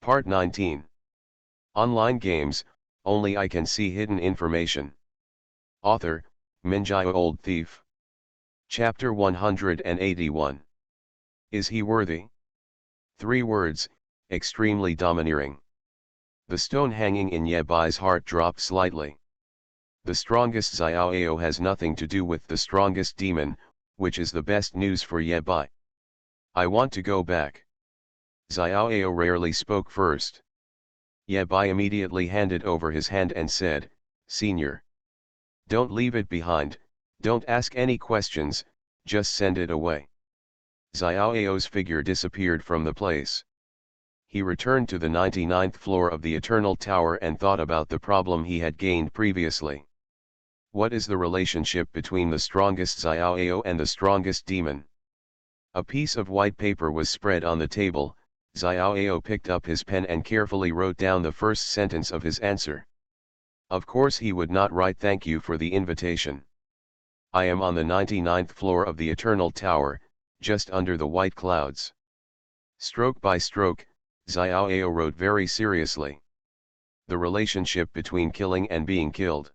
Part 19. Online games, only I can see hidden information. Author, Minjai Old Thief. Chapter 181. Is he worthy? 3 words, extremely domineering. The stone hanging in Ye Bai's heart dropped slightly. The strongest Xiao Ao has nothing to do with the strongest demon, which is the best news for Ye Bai. I want to go back. Xiao Ao rarely spoke first. Ye Bai immediately handed over his hand and said, "Senior. Don't leave it behind, don't ask any questions, just send it away." Xiao Ao's figure disappeared from the place. He returned to the 99th floor of the Eternal Tower and thought about the problem he had gained previously. What is the relationship between the strongest Xiao Ao and the strongest demon? A piece of white paper was spread on the table. Xiao Ao picked up his pen and carefully wrote down the first sentence of his answer. Of course he would not write "Thank you for the invitation. I am on the 99th floor of the Eternal Tower, just under the white clouds." Stroke by stroke, Xiao Ao wrote very seriously. The relationship between killing and being killed.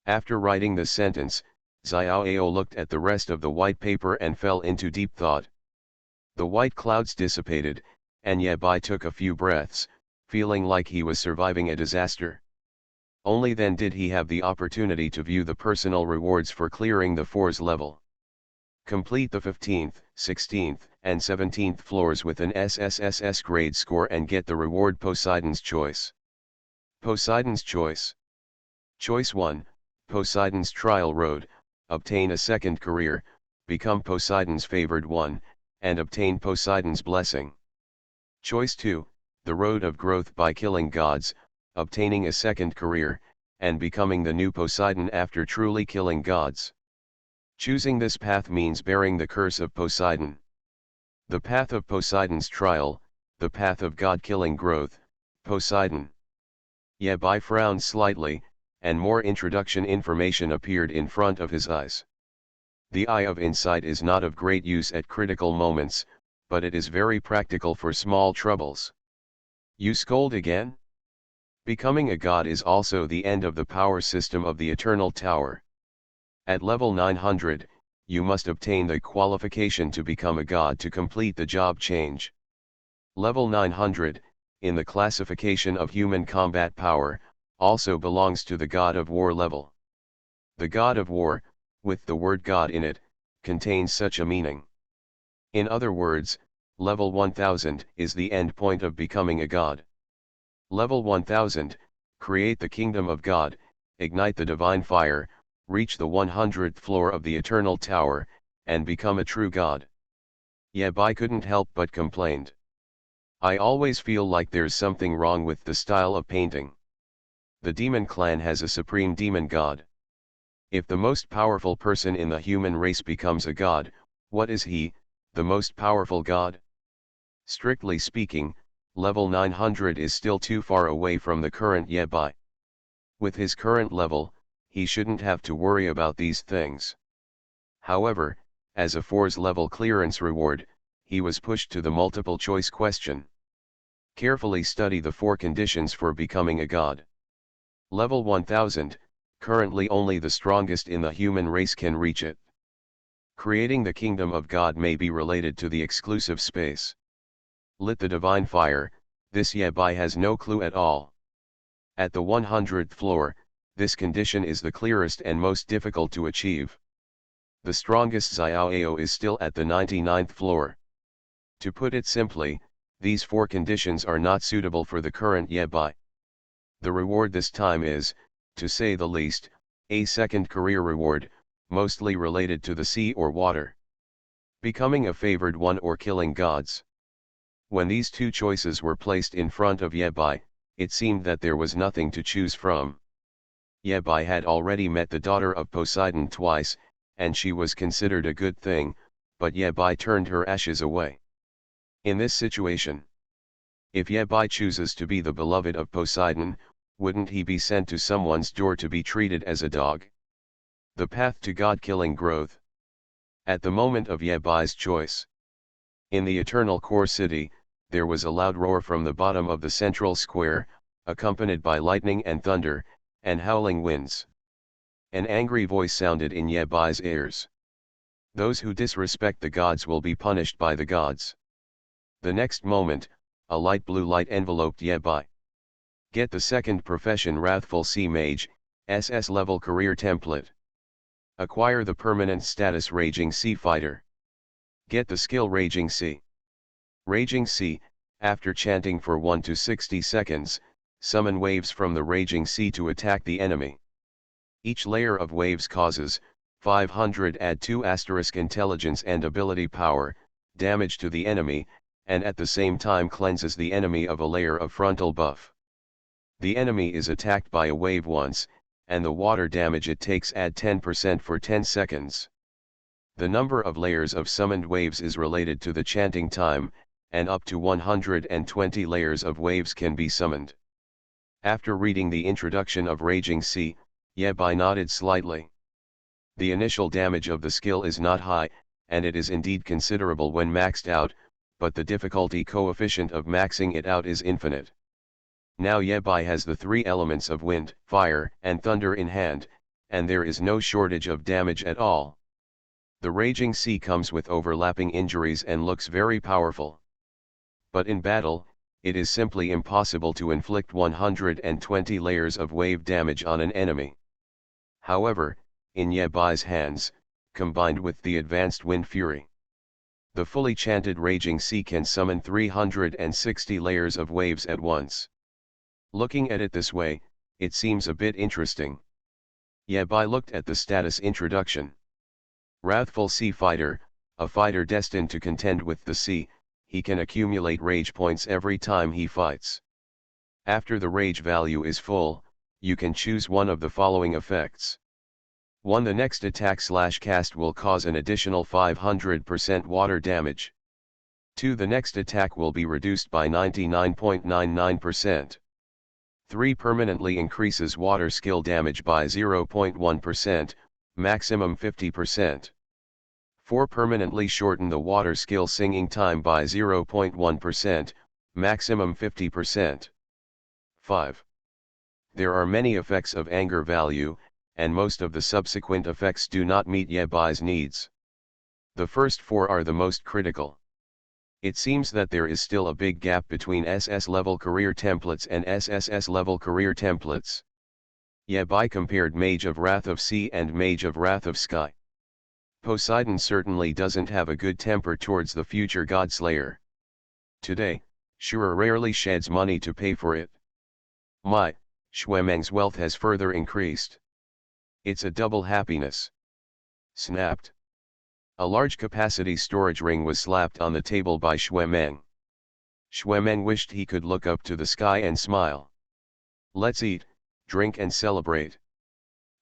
After writing the sentence, Xiao Ao looked at the rest of the white paper and fell into deep thought. The white clouds dissipated, and Ye Bai took a few breaths, feeling like he was surviving a disaster. Only then did he have the opportunity to view the personal rewards for clearing the 4's level. Complete the 15th, 16th, and 17th floors with an SSSS grade score and get the reward Poseidon's Choice. Poseidon's Choice. Choice 1, Poseidon's Trial Road, obtain a second career, become Poseidon's favored one, and obtain Poseidon's blessing. Choice 2, the Road of Growth by killing gods, obtaining a second career, and becoming the new Poseidon after truly killing gods. Choosing this path means bearing the curse of Poseidon. The path of Poseidon's trial, the path of god-killing growth, Poseidon. Ye Bai frowned slightly, and more introduction information appeared in front of his eyes. The eye of insight is not of great use at critical moments, but it is very practical for small troubles. You scold again? Becoming a god is also the end of the power system of the Eternal Tower. At level 900, you must obtain the qualification to become a god to complete the job change. Level 900, in the classification of human combat power, also belongs to the God of War level. The God of War, with the word God in it, contains such a meaning. In other words, level 1000 is the end point of becoming a god. Level 1000, create the kingdom of God, ignite the divine fire, reach the 100th floor of the Eternal Tower, and become a true god. Ye Bai couldn't help but complained. I always feel like there's something wrong with the style of painting. The demon clan has a supreme demon god. If the most powerful person in the human race becomes a god, what is he, the most powerful god? Strictly speaking, level 900 is still too far away from the current Ye Bai. With his current level, he shouldn't have to worry about these things. However, as a 4's level clearance reward, he was pushed to the multiple choice question. Carefully study the 4 conditions for becoming a god. Level 1000, currently only the strongest in the human race can reach it. Creating the kingdom of God may be related to the exclusive space. Lit the divine fire, this Ye Bai has no clue at all. At the 100th floor, this condition is the clearest and most difficult to achieve. The strongest Xiao Ao is still at the 99th floor. To put it simply, these 4 conditions are not suitable for the current Ye Bai. The reward this time is, to say the least, a second career reward, mostly related to the sea or water. Becoming a favored one or killing gods. When these 2 choices were placed in front of Ye Bai, it seemed that there was nothing to choose from. Ye Bai had already met the daughter of Poseidon twice, and she was considered a good thing, but Ye Bai turned her ashes away. In this situation, if Ye Bai chooses to be the beloved of Poseidon, wouldn't he be sent to someone's door to be treated as a dog? The path to god-killing growth. At the moment of Ye Bai's choice. In the Eternal Core City, there was a loud roar from the bottom of the central square, accompanied by lightning and thunder, and howling winds. An angry voice sounded in Ye Bai's ears. Those who disrespect the gods will be punished by the gods. The next moment, a light blue light enveloped Ye Bai. Get the second profession Wrathful Sea Mage, SS level career template. Acquire the permanent status Raging Sea Fighter. Get the skill Raging Sea. Raging Sea, after chanting for 1 to 60 seconds, summon waves from the Raging Sea to attack the enemy. Each layer of waves causes 500 add 2 * intelligence and ability power, damage to the enemy, and at the same time cleanses the enemy of a layer of frontal buff. The enemy is attacked by a wave once, and the water damage it takes add 10% for 10 seconds. The number of layers of summoned waves is related to the chanting time, and up to 120 layers of waves can be summoned. After reading the introduction of Raging Sea, Ye Bai nodded slightly. The initial damage of the skill is not high, and it is indeed considerable when maxed out, but the difficulty coefficient of maxing it out is infinite. Now Ye Bai has the 3 elements of wind, fire, and thunder in hand, and there is no shortage of damage at all. The Raging Sea comes with overlapping injuries and looks very powerful. But in battle, it is simply impossible to inflict 120 layers of wave damage on an enemy. However, in Ye Bai's hands, combined with the advanced Wind Fury, the fully chanted Raging Sea can summon 360 layers of waves at once. Looking at it this way, it seems a bit interesting. Ye Bai looked at the status introduction. Wrathful Sea Fighter, a fighter destined to contend with the sea, he can accumulate rage points every time he fights. After the rage value is full, you can choose one of the following effects. 1. The next attack/cast will cause an additional 500% water damage. 2. The next attack will be reduced by 99.99%. 3. Permanently increases water skill damage by 0.1%, maximum 50%. 4. Permanently shorten the water skill singing time by 0.1%, maximum 50%. 5. There are many effects of anger value, and most of the subsequent effects do not meet Ye Bai's needs. The first 4 are the most critical. It seems that there is still a big gap between SS level career templates and SSS level career templates. Ye Bai compared Mage of Wrath of Sea and Mage of Wrath of Sky. Poseidon certainly doesn't have a good temper towards the future Godslayer. Today, Shura rarely sheds money to pay for it. Shuemeng's wealth has further increased. It's a double happiness. Snapped. A large capacity storage ring was slapped on the table by Shuemeng. Shuemeng wished he could look up to the sky and smile. Let's eat, drink and celebrate.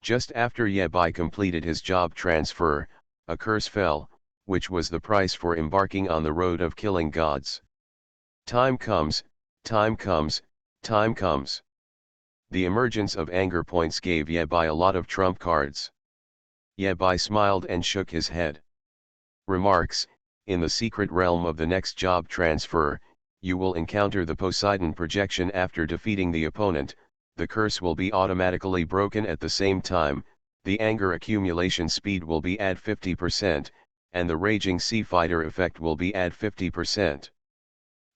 Just after Ye Bai completed his job transfer, a curse fell, which was the price for embarking on the road of killing gods. Time comes, time comes, time comes. The emergence of anger points gave Ye Bai a lot of trump cards. Ye Bai smiled and shook his head. Remarks: in the secret realm of the next job transfer, you will encounter the Poseidon projection. After defeating the opponent, the curse will be automatically broken at the same time, the anger accumulation speed will be at 50%, and the Raging Sea Fighter effect will be at 50%.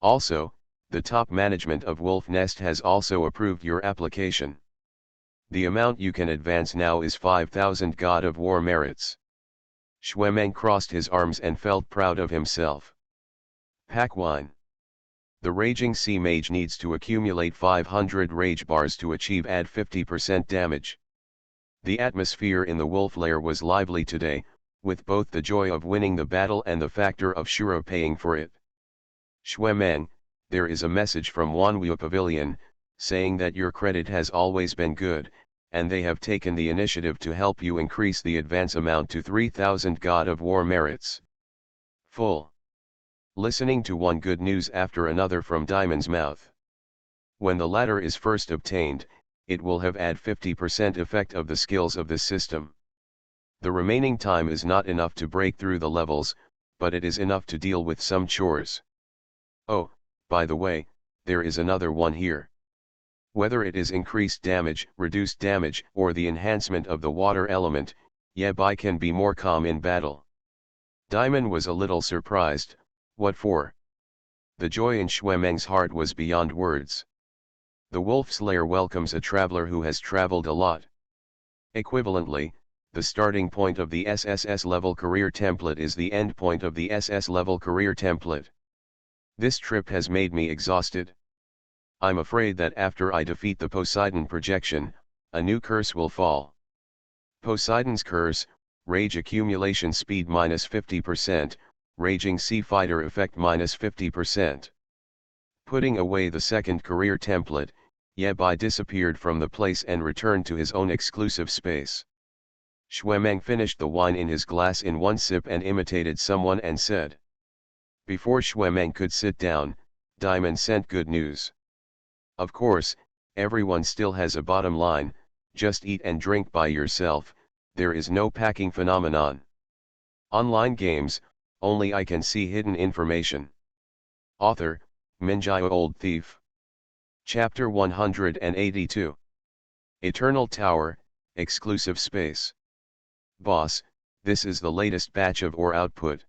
Also, the top management of Wolf Nest has also approved your application. The amount you can advance now is 5,000 God of War merits. Shuemeng crossed his arms and felt proud of himself. Pack wine. The Raging Sea Mage needs to accumulate 500 rage bars to achieve add 50% damage. The atmosphere in the Wolf Lair was lively today, with both the joy of winning the battle and the factor of Shura paying for it. Shuemeng, there is a message from Wanwu Pavilion, saying that your credit has always been good, and they have taken the initiative to help you increase the advance amount to 3,000 God of War merits. Full. Listening to one good news after another from Diamond's mouth. When the latter is first obtained, it will have add 50% effect of the skills of this system. The remaining time is not enough to break through the levels, but it is enough to deal with some chores. Oh, By the way, there is another one here. Whether it is increased damage, reduced damage, or the enhancement of the water element, Yabai can be more calm in battle. Diamond was a little surprised. What for? The joy in Xuemeng's heart was beyond words. The Wolf Slayer welcomes a traveler who has traveled a lot. Equivalently, the starting point of the SSS level career template is the end point of the SS level career template. This trip has made me exhausted. I'm afraid that after I defeat the Poseidon projection, a new curse will fall. Poseidon's curse, Rage accumulation speed -50%, Raging Sea Fighter effect -50%. Putting away the second career template, Yabai disappeared from the place and returned to his own exclusive space. Xuemeng finished the wine in his glass in one sip and imitated someone and said. Before Xuemeng could sit down, Diamond sent good news. Of course, everyone still has a bottom line, just eat and drink by yourself, there is no packing phenomenon. Online games, only I can see hidden information. Author, Minjai Old Thief. Chapter 182. Eternal Tower, Exclusive Space. Boss, this is the latest batch of ore output.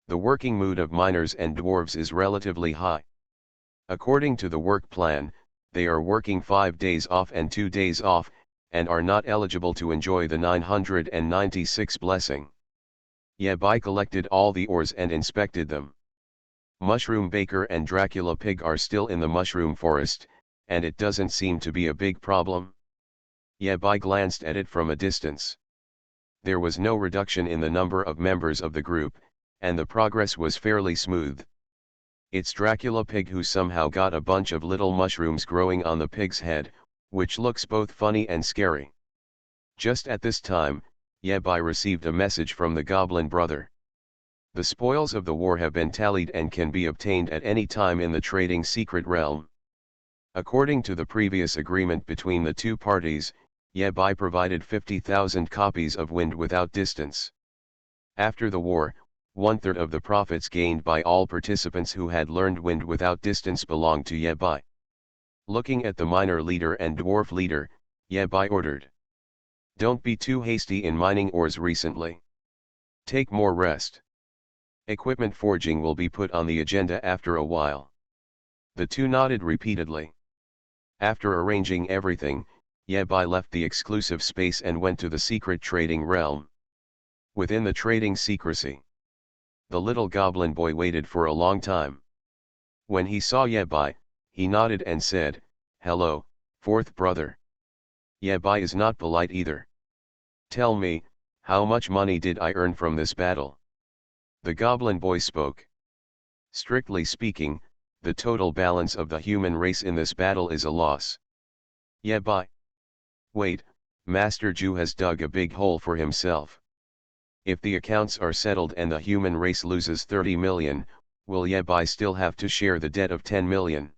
The working mood of miners and dwarves is relatively high. According to the work plan, they are working 5 days off and 2 days off, and are not eligible to enjoy the 996 blessing. Yabai collected all the ores and inspected them. Mushroom Baker and Dracula Pig are still in the mushroom forest, and it doesn't seem to be a big problem. Yabai glanced at it from a distance. There was no reduction in the number of members of the group, and the progress was fairly smooth. It's Dracula Pig who somehow got a bunch of little mushrooms growing on the pig's head, which looks both funny and scary. Just at this time, Yabai received a message from the Goblin Brother. The spoils of the war have been tallied and can be obtained at any time in the trading secret realm. According to the previous agreement between the two parties, Yabai provided 50,000 copies of Wind Without Distance. After the war, 1/3 of the profits gained by all participants who had learned Wind Without Distance belonged to Yabai. Looking at the miner leader and dwarf leader, Yabai ordered. Don't be too hasty in mining ores recently. Take more rest. Equipment forging will be put on the agenda after a while. The two nodded repeatedly. After arranging everything, Yabai left the exclusive space and went to the secret trading realm. Within the trading secrecy, the little goblin boy waited for a long time. When he saw Yabai, he nodded and said, "Hello, fourth brother." Yabai is not polite either. "Tell me, how much money did I earn from this battle?" The goblin boy spoke. "Strictly speaking, the total balance of the human race in this battle is a loss." Yabai. Wait, Master Ju has dug a big hole for himself. If the accounts are settled and the human race loses 30 million, will Yabai still have to share the debt of 10 million?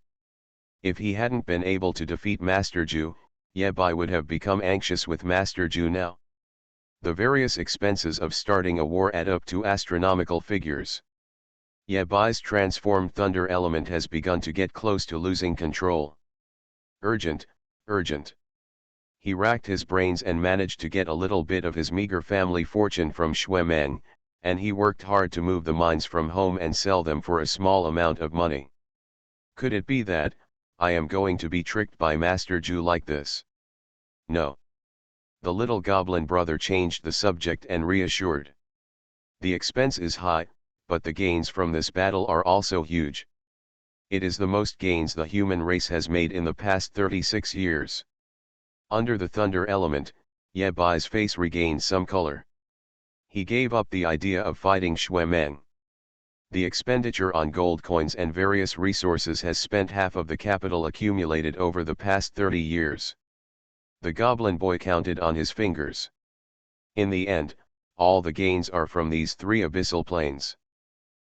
If he hadn't been able to defeat Master Ju, Yabai would have become anxious with Master Ju now. The various expenses of starting a war add up to astronomical figures. Yabai's transformed thunder element has begun to get close to losing control. Urgent, urgent. He racked his brains and managed to get a little bit of his meager family fortune from Xuemeng, and he worked hard to move the mines from home and sell them for a small amount of money. Could it be that I am going to be tricked by Master Ju like this? No. The little goblin brother changed the subject and reassured. The expense is high, but the gains from this battle are also huge. It is the most gains the human race has made in the past 36 years. Under the thunder element, Yabai's face regained some color. He gave up the idea of fighting Xuemeng. The expenditure on gold coins and various resources has spent half of the capital accumulated over the past 30 years. The goblin boy counted on his fingers. In the end, all the gains are from these 3 abyssal planes.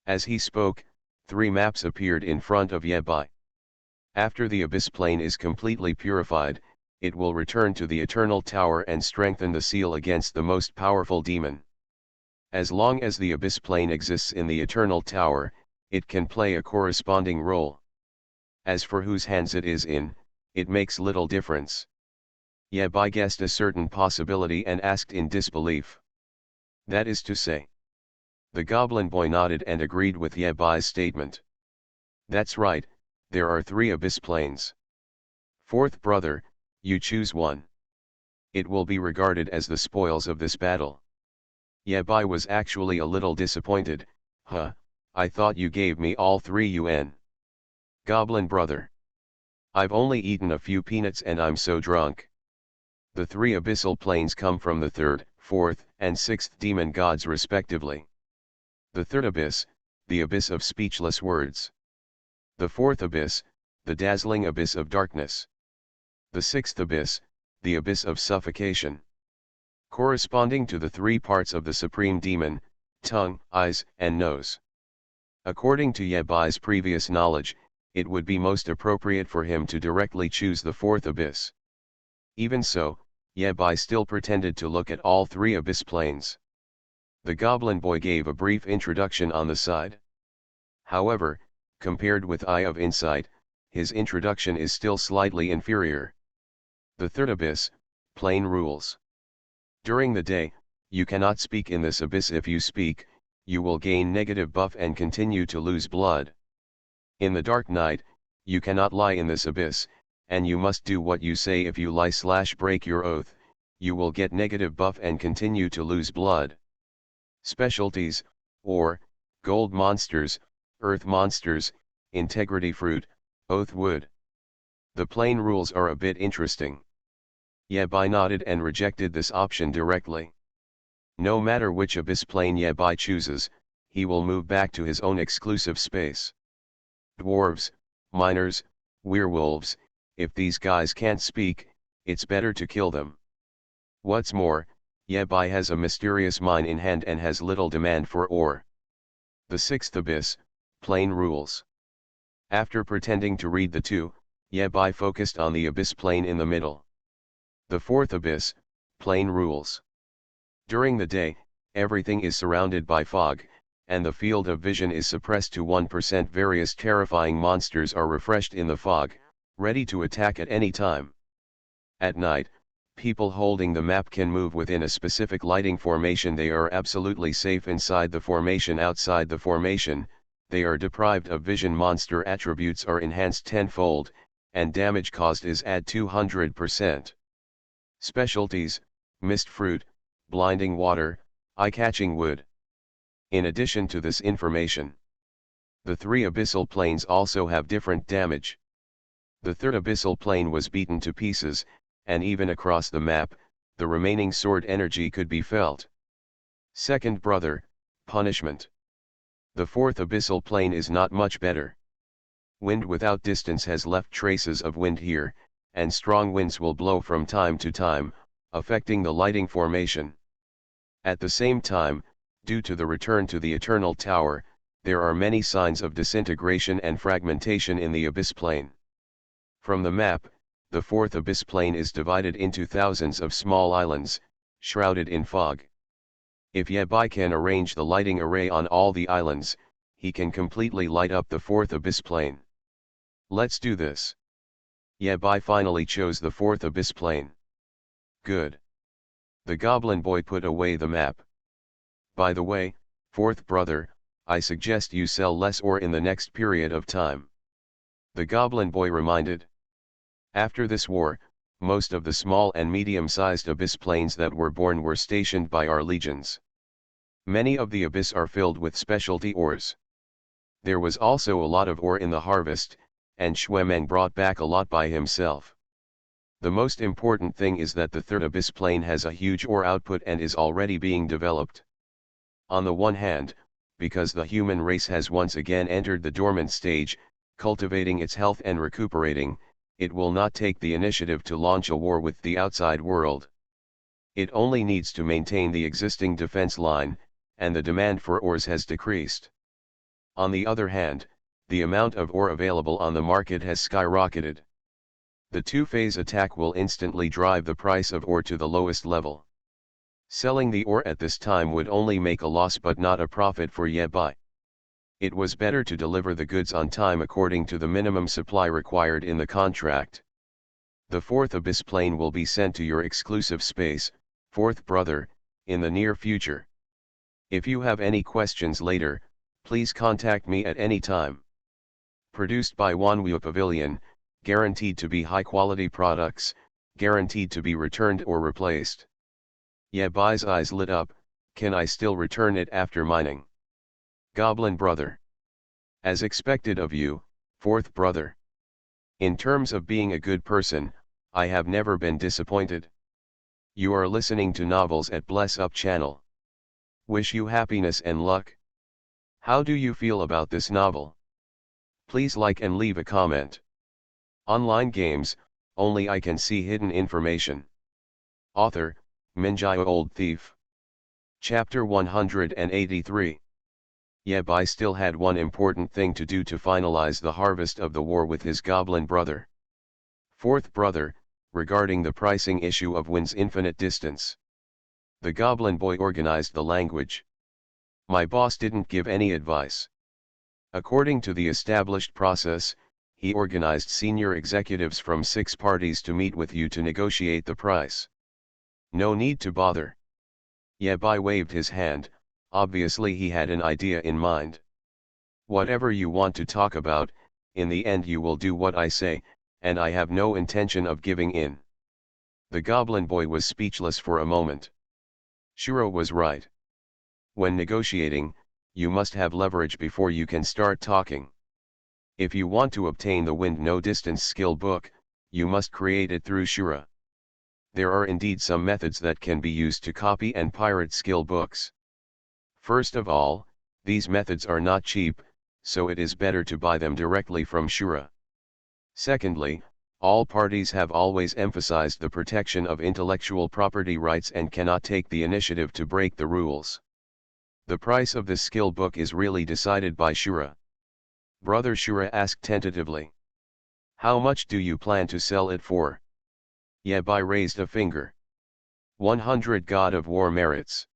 As he spoke, 3 maps appeared in front of Yabai. After the abyss plane is completely purified, it will return to the Eternal Tower and strengthen the seal against the most powerful demon. As long as the abyss plane exists in the Eternal Tower, it can play a corresponding role. As for whose hands it is in, it makes little difference. Yabai guessed a certain possibility and asked in disbelief. That is to say. The goblin boy nodded and agreed with Yabai's statement. That's right, there are 3 abyss planes. Fourth brother, you choose one. It will be regarded as the spoils of this battle. Yabai was actually a little disappointed. I thought you gave me all 3 UN. Goblin brother. I've only eaten a few peanuts and I'm so drunk. The 3 abyssal planes come from the 3rd, 4th, and 6th demon gods respectively. The 3rd abyss, the abyss of speechless words. The 4th abyss, the dazzling abyss of darkness. The 6th abyss, the abyss of suffocation. Corresponding to the 3 parts of the supreme demon, tongue, eyes, and nose. According to Yabai's previous knowledge, it would be most appropriate for him to directly choose the 4th abyss. Even so, Yabai still pretended to look at all 3 abyss planes. The goblin boy gave a brief introduction on the side. However, compared with Eye of Insight, his introduction is still slightly inferior. The 3rd abyss, plane rules. During the day, you cannot speak in this abyss. If you speak, you will gain negative buff and continue to lose blood. In the dark night, you cannot lie in this abyss, and you must do what you say. If you lie/break your oath, you will get negative buff and continue to lose blood. Specialties, ore, gold monsters, earth monsters, integrity fruit, oath wood. The plane rules are a bit interesting. Yabai nodded and rejected this option directly. No matter which abyss plane Yabai chooses, he will move back to his own exclusive space. Dwarves, miners, werewolves, if these guys can't speak, it's better to kill them. What's more, Yabai has a mysterious mine in hand and has little demand for ore. The 6th abyss, plane rules. After pretending to read the 2, Yabai focused on the abyss plane in the middle. The 4th abyss, plane rules. During the day, everything is surrounded by fog, and the field of vision is suppressed to 1%. Various terrifying monsters are refreshed in the fog, ready to attack at any time. At night, people holding the map can move within a specific lighting formation. They are absolutely safe inside the formation. Outside the formation, they are deprived of vision. Monster attributes are enhanced tenfold, and damage caused is at 200%. Specialties, mist fruit, blinding water, eye-catching wood. In addition to this information, the 3 abyssal planes also have different damage. The 3rd abyssal plane was beaten to pieces, and even across the map, the remaining sword energy could be felt. Second brother, punishment. The 4th abyssal plane is not much better. Wind without distance has left traces of wind here, and strong winds will blow from time to time, affecting the lighting formation. At the same time, due to the return to the Eternal Tower, there are many signs of disintegration and fragmentation in the abyss plane. From the map, the 4th abyss plane is divided into thousands of small islands, shrouded in fog. If Yabai can arrange the lighting array on all the islands, he can completely light up the 4th abyss plane. Let's do this. Yabai finally chose the 4th abyss plane. Good. The goblin boy put away the map. By the way, 4th brother, I suggest you sell less ore in the next period of time. The goblin boy reminded. After this war, most of the small and medium-sized abyss planes that were born were stationed by our legions. Many of the abyss are filled with specialty ores. There was also a lot of ore in the harvest, and Xuemeng brought back a lot by himself. The most important thing is that the 3rd abyss plane has a huge ore output and is already being developed. On the one hand, because the human race has once again entered the dormant stage, cultivating its health and recuperating, it will not take the initiative to launch a war with the outside world. It only needs to maintain the existing defense line, and the demand for ores has decreased. On the other hand, the amount of ore available on the market has skyrocketed. The two-phase attack will instantly drive the price of ore to the lowest level. Selling the ore at this time would only make a loss but not a profit for Yabai. It was better to deliver the goods on time according to the minimum supply required in the contract. The fourth Abyss plane will be sent to your exclusive space, fourth brother, in the near future. If you have any questions later, please contact me at any time. Produced by Wanwu Pavilion, guaranteed to be high quality products, guaranteed to be returned or replaced. Yeah, Bai's eyes lit up. Can I still return it after mining? Goblin brother. As expected of you, fourth brother. In terms of being a good person, I have never been disappointed. You are listening to Novels at Bless Up channel. Wish you happiness and luck. How do you feel about this novel? Please like and leave a comment. Online games, only I can see hidden information. Author, Minjai Old Thief. Chapter 183. Yabai still had one important thing to do to finalize the harvest of the war with his goblin brother. Fourth brother, regarding the pricing issue of Wind's infinite distance. The goblin boy organized the language. My boss didn't give any advice. According to the established process, he organized senior executives from 6 parties to meet with you to negotiate the price. No need to bother. Yabai waved his hand, obviously he had an idea in mind. Whatever you want to talk about, in the end you will do what I say, and I have no intention of giving in. The goblin boy was speechless for a moment. Shuro was right. When negotiating, you must have leverage before you can start talking. If you want to obtain the Wind No Distance skill book, you must create it through Shura. There are indeed some methods that can be used to copy and pirate skill books. First of all, these methods are not cheap, so it is better to buy them directly from Shura. Secondly, all parties have always emphasized the protection of intellectual property rights and cannot take the initiative to break the rules. The price of this skill book is really decided by Shura. Brother Shura asked tentatively. How much do you plan to sell it for? Yabai raised a finger. 100 God of War merits.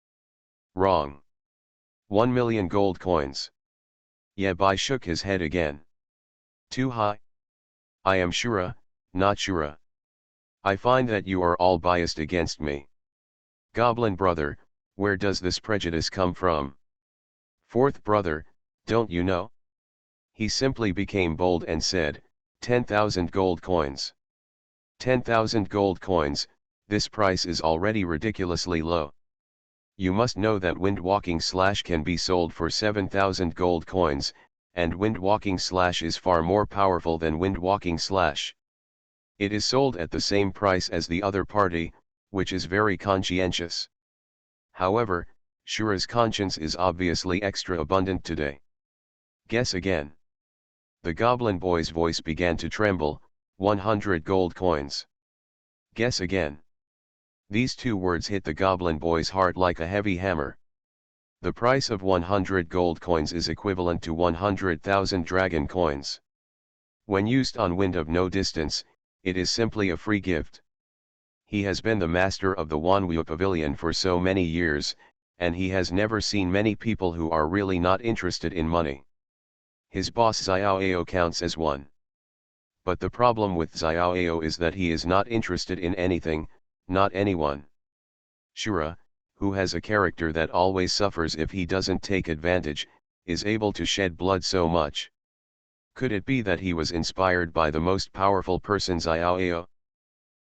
Wrong. 1 million gold coins. Yabai shook his head again. Too high? I am Shura, not Shura. I find that you are all biased against me. Goblin brother, where does this prejudice come from? Fourth brother, don't you know? He simply became bold and said, 10,000 gold coins. 10,000 gold coins, this price is already ridiculously low. You must know that Wind Walking Slash can be sold for 7,000 gold coins, and Wind Walking Slash is far more powerful than Wind Walking Slash. It is sold at the same price as the other party, which is very conscientious. However, Shura's conscience is obviously extra abundant today. Guess again. The goblin boy's voice began to tremble. 100 gold coins. Guess again. These 2 words hit the goblin boy's heart like a heavy hammer. The price of 100 gold coins is equivalent to 100,000 dragon coins. When used on Wind of No Distance, it is simply a free gift. He has been the master of the Wanwu Pavilion for so many years, and he has never seen many people who are really not interested in money. His boss Xiaoao counts as one. But the problem with Xiaoao is that he is not interested in anything, not anyone. Shura, who has a character that always suffers if he doesn't take advantage, is able to shed blood so much. Could it be that he was inspired by the most powerful person Xiaoao?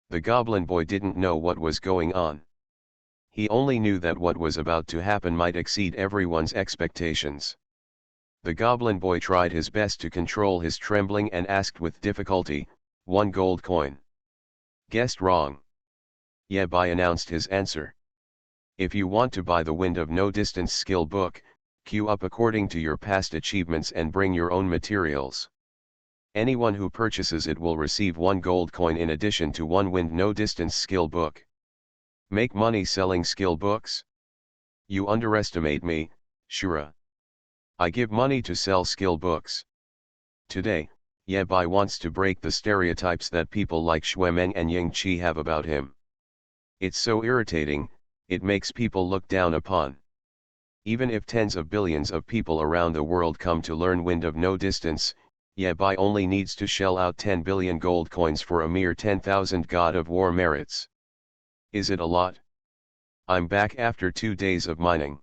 The goblin boy didn't know what was going on. He only knew that what was about to happen might exceed everyone's expectations. The goblin boy tried his best to control his trembling and asked with difficulty, 1 gold coin. Guessed wrong. Yabai announced his answer. If you want to buy the Wind of No Distance skill book, queue up according to your past achievements and bring your own materials. Anyone who purchases it will receive 1 gold coin in addition to 1 Wind No Distance skill book. Make money selling skill books? You underestimate me, Shura. I give money to sell skill books. Today, Yabai wants to break the stereotypes that people like Xuemeng and Ying Qi have about him. It's so irritating, it makes people look down upon. Even if tens of billions of people around the world come to learn Wind of No Distance, Yabai only needs to shell out 10 billion gold coins for a mere 10,000 God of War merits. Is it a lot? I'm back after 2 days of mining.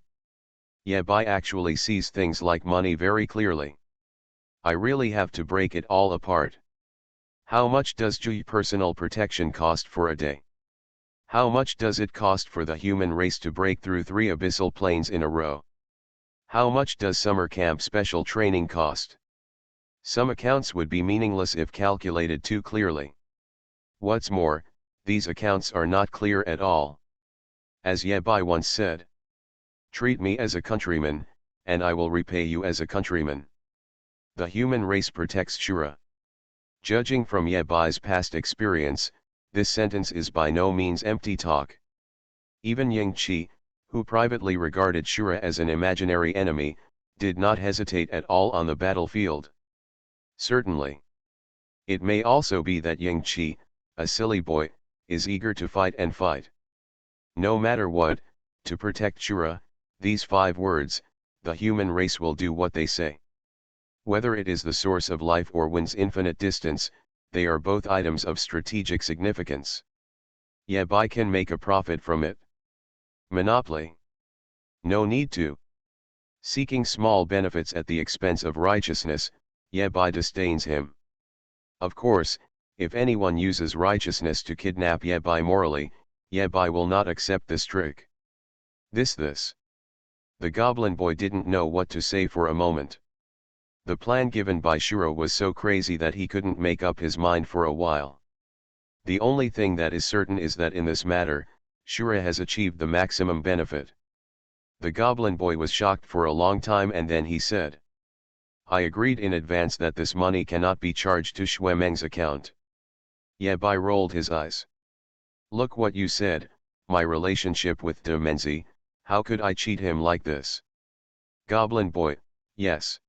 Yabai actually sees things like money very clearly. I really have to break it all apart. How much does Jui personal protection cost for a day? How much does it cost for the human race to break through 3 abyssal planes in a row? How much does summer camp special training cost? Some accounts would be meaningless if calculated too clearly. What's more, these accounts are not clear at all. As Yabai once said, "Treat me as a countryman, and I will repay you as a countryman." The human race protects Shura. Judging from Yabai's past experience, this sentence is by no means empty talk. Even Ying Qi, who privately regarded Shura as an imaginary enemy, did not hesitate at all on the battlefield. Certainly. It may also be that Ying Qi, a silly boy, is eager to fight and fight. No matter what, to protect Shura, these 5 words, the human race will do what they say. Whether it is the source of life or wins infinite distance, they are both items of strategic significance. Yabai can make a profit from it. Monopoly. No need to. Seeking small benefits at the expense of righteousness, Yabai disdains him. Of course, if anyone uses righteousness to kidnap Yabai morally, Yabai will not accept this trick. This. The goblin boy didn't know what to say for a moment. The plan given by Shura was so crazy that he couldn't make up his mind for a while. The only thing that is certain is that in this matter, Shura has achieved the maximum benefit. The goblin boy was shocked for a long time and then he said, "I agreed in advance that this money cannot be charged to Xuemeng's account." Yabai rolled his eyes. "Look what you said, my relationship with De Menzi, how could I cheat him like this?" Goblin boy, yes.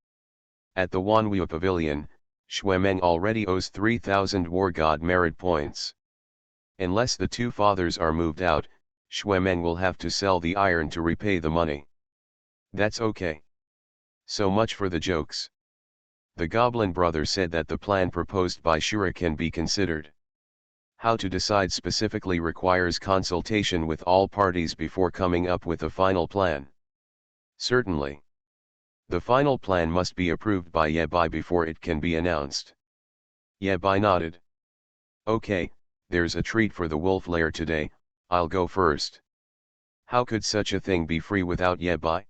At the Wanwu Pavilion, Xuemeng already owes 3,000 War God merit points. Unless the 2 fathers are moved out, Xuemeng will have to sell the iron to repay the money. That's okay. So much for the jokes. The goblin brother said that the plan proposed by Shura can be considered. How to decide specifically requires consultation with all parties before coming up with a final plan. Certainly. The final plan must be approved by Yabai before it can be announced. Yabai nodded. "Okay, there's a treat for the wolf lair today, I'll go first." How could such a thing be free without Yabai?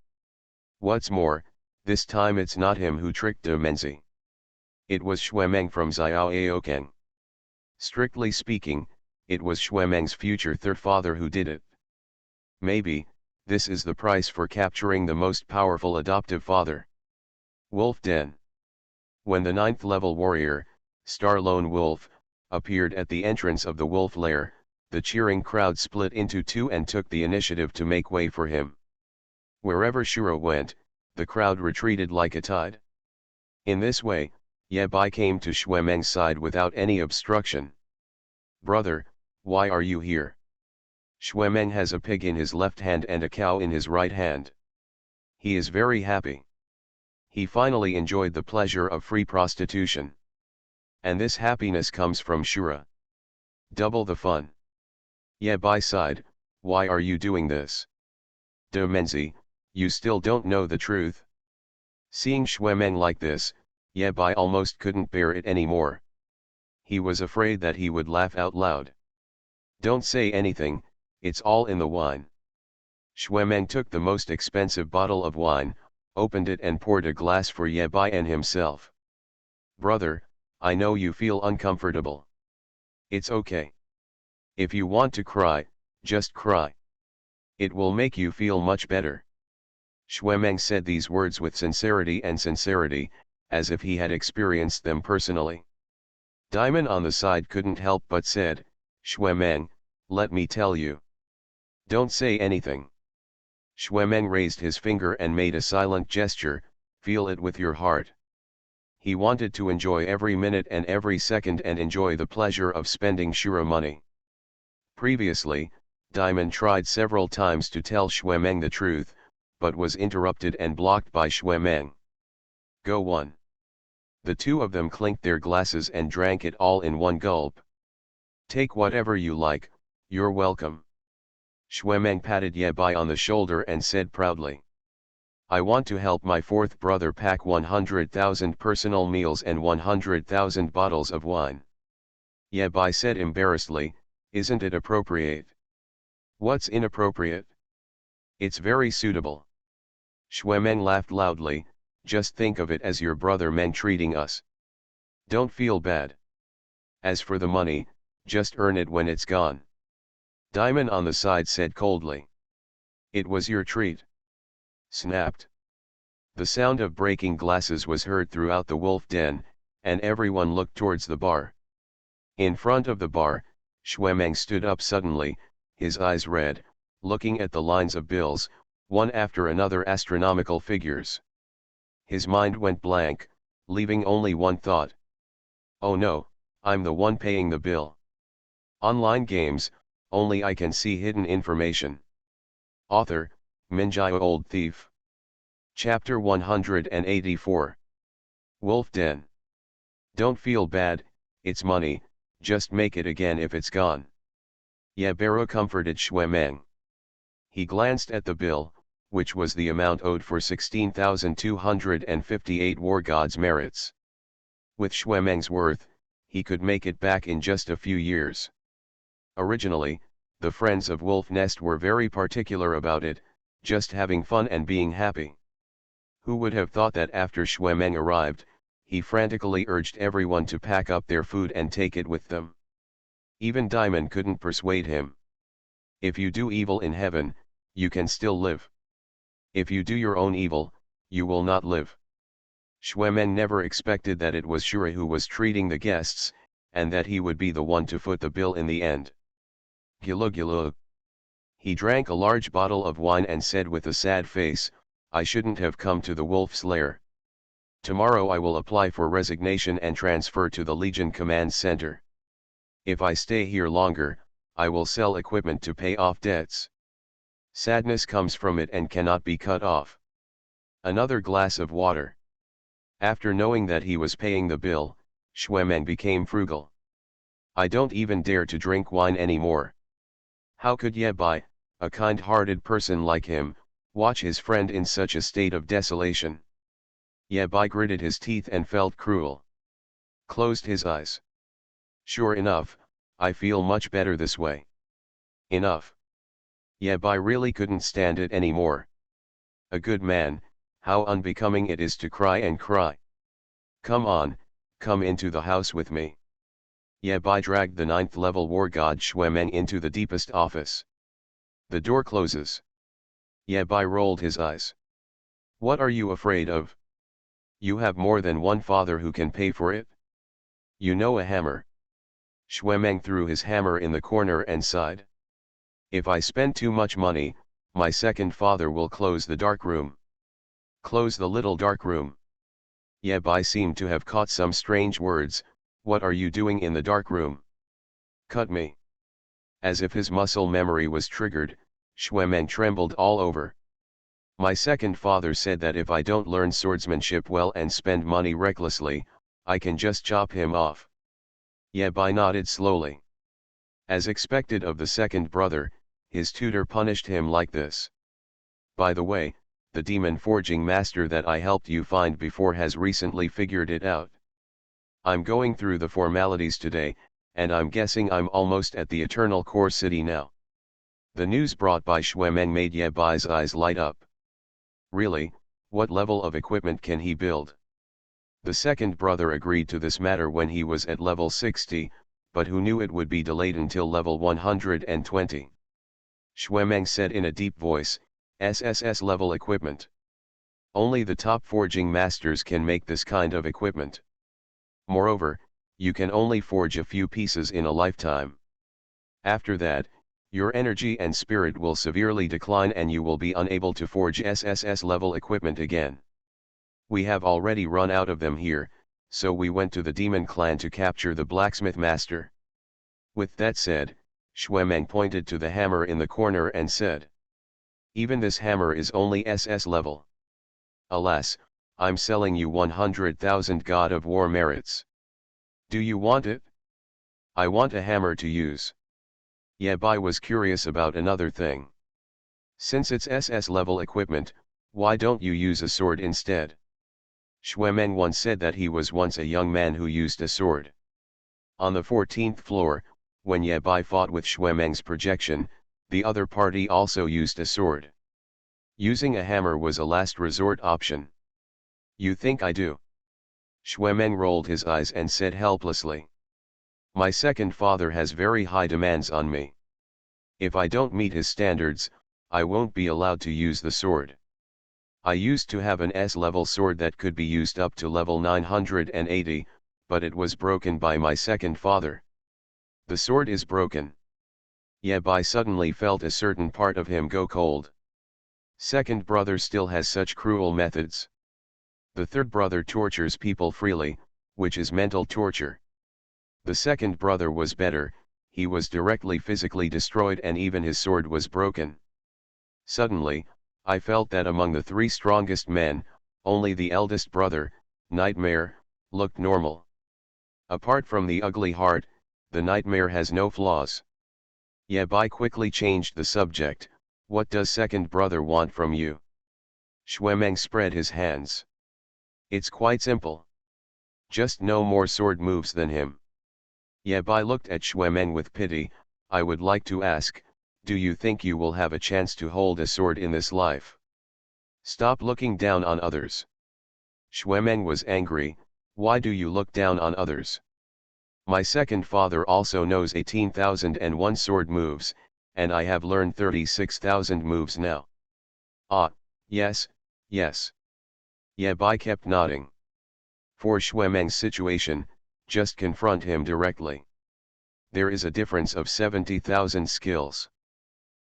What's more, this time it's not him who tricked De Menzi. It was Xuemeng from Xiao Aokeng. Strictly speaking, it was Xuemeng's future third father who did it. Maybe, this is the price for capturing the most powerful adoptive father. Wolf Den. When the 9th level warrior, Star Lone Wolf, appeared at the entrance of the wolf lair, the cheering crowd split into 2 and took the initiative to make way for him. Wherever Shura went, the crowd retreated like a tide. In this way, Yabai came to Xuemeng's side without any obstruction. "Brother, why are you here?" Xuemeng has a pig in his left hand and a cow in his right hand. He is very happy. He finally enjoyed the pleasure of free prostitution. And this happiness comes from Shura. Double the fun. Yabai sighed, "Why are you doing this?" De Menzi, you still don't know the truth. Seeing Xuemeng like this, Yabai almost couldn't bear it anymore. He was afraid that he would laugh out loud. "Don't say anything, it's all in the wine." Xuemeng took the most expensive bottle of wine, opened it and poured a glass for Yabai and himself. "Brother, I know you feel uncomfortable. It's okay. If you want to cry, just cry. It will make you feel much better." Xuemeng said these words with sincerity, as if he had experienced them personally. Diamond on the side couldn't help but said, "Xuemeng, let me tell you. Don't say anything." Xuemeng raised his finger and made a silent gesture, "Feel it with your heart." He wanted to enjoy every minute and every second and enjoy the pleasure of spending Shura money. Previously, Diamond tried several times to tell Xuemeng the truth, but was interrupted and blocked by Xuemeng. Go one. The two of them clinked their glasses and drank it all in one gulp. Take whatever you like, you're welcome. Xuemeng patted Ye Bai on the shoulder and said proudly. I want to help my fourth brother pack 100,000 personal meals and 100,000 bottles of wine. Ye Bai said embarrassedly, isn't it appropriate? What's inappropriate? It's very suitable. Xuemeng laughed loudly, just think of it as your brother Meng treating us. Don't feel bad. As for the money, just earn it when it's gone. Diamond on the side said coldly. It was your treat. Snapped. The sound of breaking glasses was heard throughout the wolf den, and everyone looked towards the bar. In front of the bar, Xuemeng stood up suddenly, his eyes red, looking at the lines of bills, one after another astronomical figures. His mind went blank, leaving only one thought. Oh no, I'm the one paying the bill. Online games, only I can see hidden information. Author, Minjai Old Thief. Chapter 184. Wolf Den. Don't feel bad, it's money, just make it again if it's gone. Ye Baro comforted Xuemeng. He glanced at the bill, which was the amount owed for 16,258 war gods' merits. With Xuemeng's worth, he could make it back in just a few years. Originally, the friends of Wolf Nest were very particular about it, just having fun and being happy. Who would have thought that after Xuemeng arrived, he frantically urged everyone to pack up their food and take it with them. Even Diamond couldn't persuade him. If you do evil in heaven, you can still live. If you do your own evil, you will not live. Xuemeng never expected that it was Shuri who was treating the guests, and that he would be the one to foot the bill in the end. Gilug gilug. He drank a large bottle of wine and said with a sad face, I shouldn't have come to the wolf's lair. Tomorrow I will apply for resignation and transfer to the Legion Command Center. If I stay here longer, I will sell equipment to pay off debts. Sadness comes from it and cannot be cut off. Another glass of water. After knowing that he was paying the bill, Xuemeng became frugal. I don't even dare to drink wine anymore. How could Ye Bai, a kind-hearted person like him, watch his friend in such a state of desolation? Ye Bai gritted his teeth and felt cruel. Closed his eyes. Sure enough, I feel much better this way. Enough. Ye Bai really couldn't stand it anymore. A good man, how unbecoming it is to cry and cry. Come on, come into the house with me. Ye Bai dragged the 9th level war god Xuemeng into the deepest office. The door closes. Ye Bai rolled his eyes. What are you afraid of? You have more than one father who can pay for it. You know a hammer. Xuemeng threw his hammer in the corner and sighed. If I spend too much money, my second father will close the dark room. Close the little dark room. Ye Bai seemed to have caught some strange words. What are you doing in the dark room? Cut me. As if his muscle memory was triggered, Xuemeng trembled all over. My second father said that if I don't learn swordsmanship well and spend money recklessly, I can just chop him off. Ye Bai nodded slowly. As expected of the second brother, his tutor punished him like this. By the way, the demon forging master that I helped you find before has recently figured it out. I'm going through the formalities today, and I'm guessing I'm almost at the Eternal Core City now. The news brought by Xuemeng made Ye Bai's eyes light up. Really, what level of equipment can he build? The second brother agreed to this matter when he was at level 60, but who knew it would be delayed until level 120. Xuemeng said in a deep voice, SSS level equipment. Only the top forging masters can make this kind of equipment. Moreover, you can only forge a few pieces in a lifetime. After that, your energy and spirit will severely decline and you will be unable to forge SSS level equipment again. We have already run out of them here, so we went to the demon clan to capture the blacksmith master. With that said, Xuemeng pointed to the hammer in the corner and said, Even this hammer is only SS level. Alas, I'm selling you 100,000 God of War merits. Do you want it? I want a hammer to use. Yabai was curious about another thing. Since it's SS level equipment, why don't you use a sword instead? Xuemeng once said that he was once a young man who used a sword. On the 14th floor, when Yabai fought with Xuemeng's projection, the other party also used a sword. Using a hammer was a last resort option. You think I do? Xuemeng rolled his eyes and said helplessly. My second father has very high demands on me. If I don't meet his standards, I won't be allowed to use the sword. I used to have an S-level sword that could be used up to level 980, but it was broken by my second father. The sword is broken. Yabai suddenly felt a certain part of him go cold. Second brother still has such cruel methods. The third brother tortures people freely, which is mental torture. The second brother was better, he was directly physically destroyed and even his sword was broken. Suddenly, I felt that among the three strongest men, only the eldest brother, Nightmare, looked normal. Apart from the ugly heart, the Nightmare has no flaws. Yabai quickly changed the subject. What does second brother want from you? Xuemeng spread his hands. It's quite simple. Just no more sword moves than him. Yabai looked at Xuemeng with pity. I would like to ask, do you think you will have a chance to hold a sword in this life? Stop looking down on others. Xuemeng was angry. Why do you look down on others? My second father also knows 18,001 sword moves, and I have learned 36,000 moves now. Ah, yes, yes. Yabai kept nodding. For Xuemeng's situation, just confront him directly. There is a difference of 70,000 skills.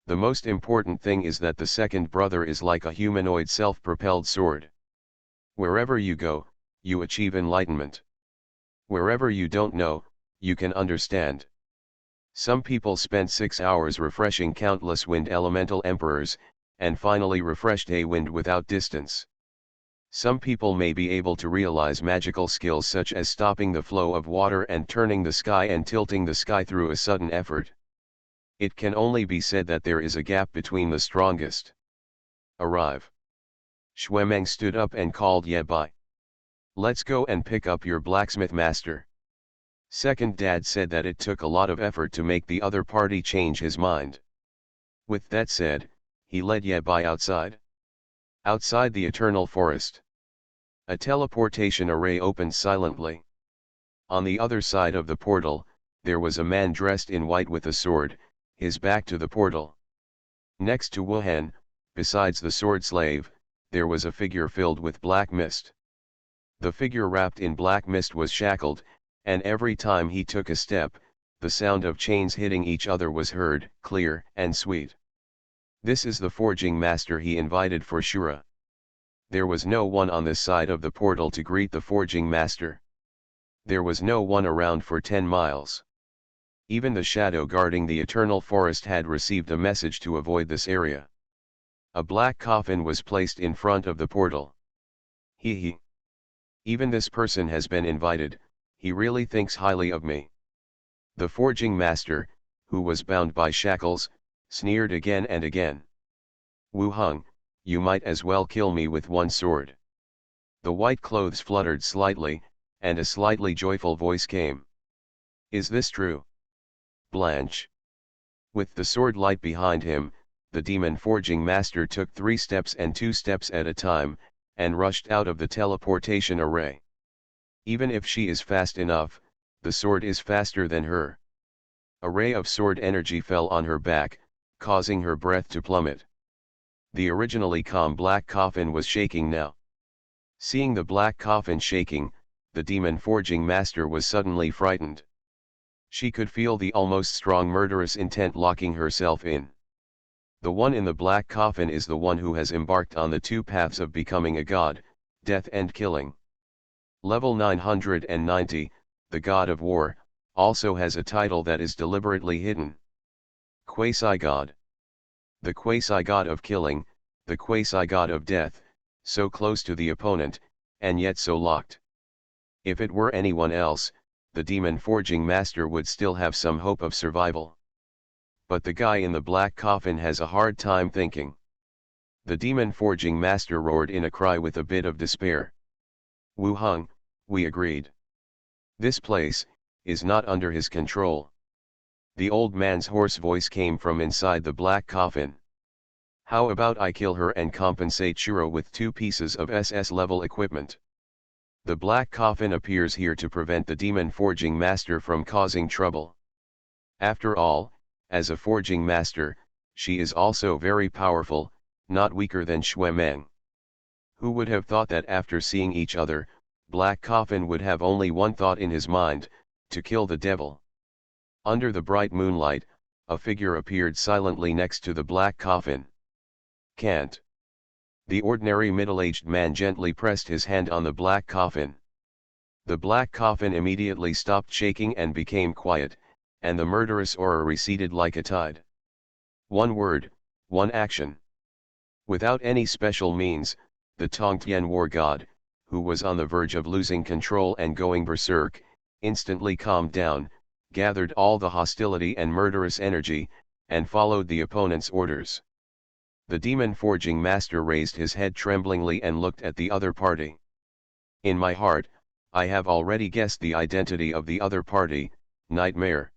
The most important thing is that the second brother is like a humanoid self-propelled sword. Wherever you go, you achieve enlightenment. Wherever you don't know, you can understand. Some people spent 6 hours refreshing countless wind elemental emperors, and finally refreshed a wind without distance. Some people may be able to realize magical skills such as stopping the flow of water and turning the sky and tilting the sky through a sudden effort. It can only be said that there is a gap between the strongest. Arrive. Xuemeng stood up and called Yabai. Let's go and pick up your blacksmith master. Second dad said that it took a lot of effort to make the other party change his mind. With that said, he led Yabai outside. Outside the eternal forest. A teleportation array opened silently. On the other side of the portal, there was a man dressed in white with a sword, his back to the portal. Next to Wuhan, besides the sword slave, there was a figure filled with black mist. The figure wrapped in black mist was shackled, and every time he took a step, the sound of chains hitting each other was heard, clear and sweet. This is the forging master he invited for Shura. There was no one on this side of the portal to greet the forging master. There was no one around for 10 miles. Even the shadow guarding the eternal forest had received a message to avoid this area. A black coffin was placed in front of the portal. He. Even this person has been invited, he really thinks highly of me. The forging master, who was bound by shackles, sneered again and again. Wu Hung, you might as well kill me with one sword. The white clothes fluttered slightly, and a slightly joyful voice came. Is this true? Blanche. With the sword light behind him, the demon forging master took 3 steps and 2 steps at a time, and rushed out of the teleportation array. Even if she is fast enough, the sword is faster than her. A ray of sword energy fell on her back, causing her breath to plummet. The originally calm black coffin was shaking now. Seeing the black coffin shaking, the demon forging master was suddenly frightened. She could feel the almost strong murderous intent locking herself in. The one in the black coffin is the one who has embarked on the 2 paths of becoming a god, death and killing. Level 990, the God of War, also has a title that is deliberately hidden. Quasi-God. The quasi-god of killing, the quasi-god of death, so close to the opponent, and yet so locked. If it were anyone else, the demon forging master would still have some hope of survival. But the guy in the black coffin has a hard time thinking. The demon forging master roared in a cry with a bit of despair. Wu Hung, we agreed. This place is not under his control. The old man's hoarse voice came from inside the black coffin. How about I kill her and compensate Shuro with 2 pieces of SS-level equipment? The black coffin appears here to prevent the demon forging master from causing trouble. After all, as a forging master, she is also very powerful, not weaker than Xue Meng. Who would have thought that after seeing each other, Black Coffin would have only one thought in his mind, to kill the devil. Under the bright moonlight, a figure appeared silently next to the black coffin. Can't. The ordinary middle-aged man gently pressed his hand on the black coffin. The black coffin immediately stopped shaking and became quiet, and the murderous aura receded like a tide. One word, one action. Without any special means, the Tongtian war god, who was on the verge of losing control and going berserk, instantly calmed down, gathered all the hostility and murderous energy, and followed the opponent's orders. The demon forging master raised his head tremblingly and looked at the other party. In my heart, I have already guessed the identity of the other party, Nightmare.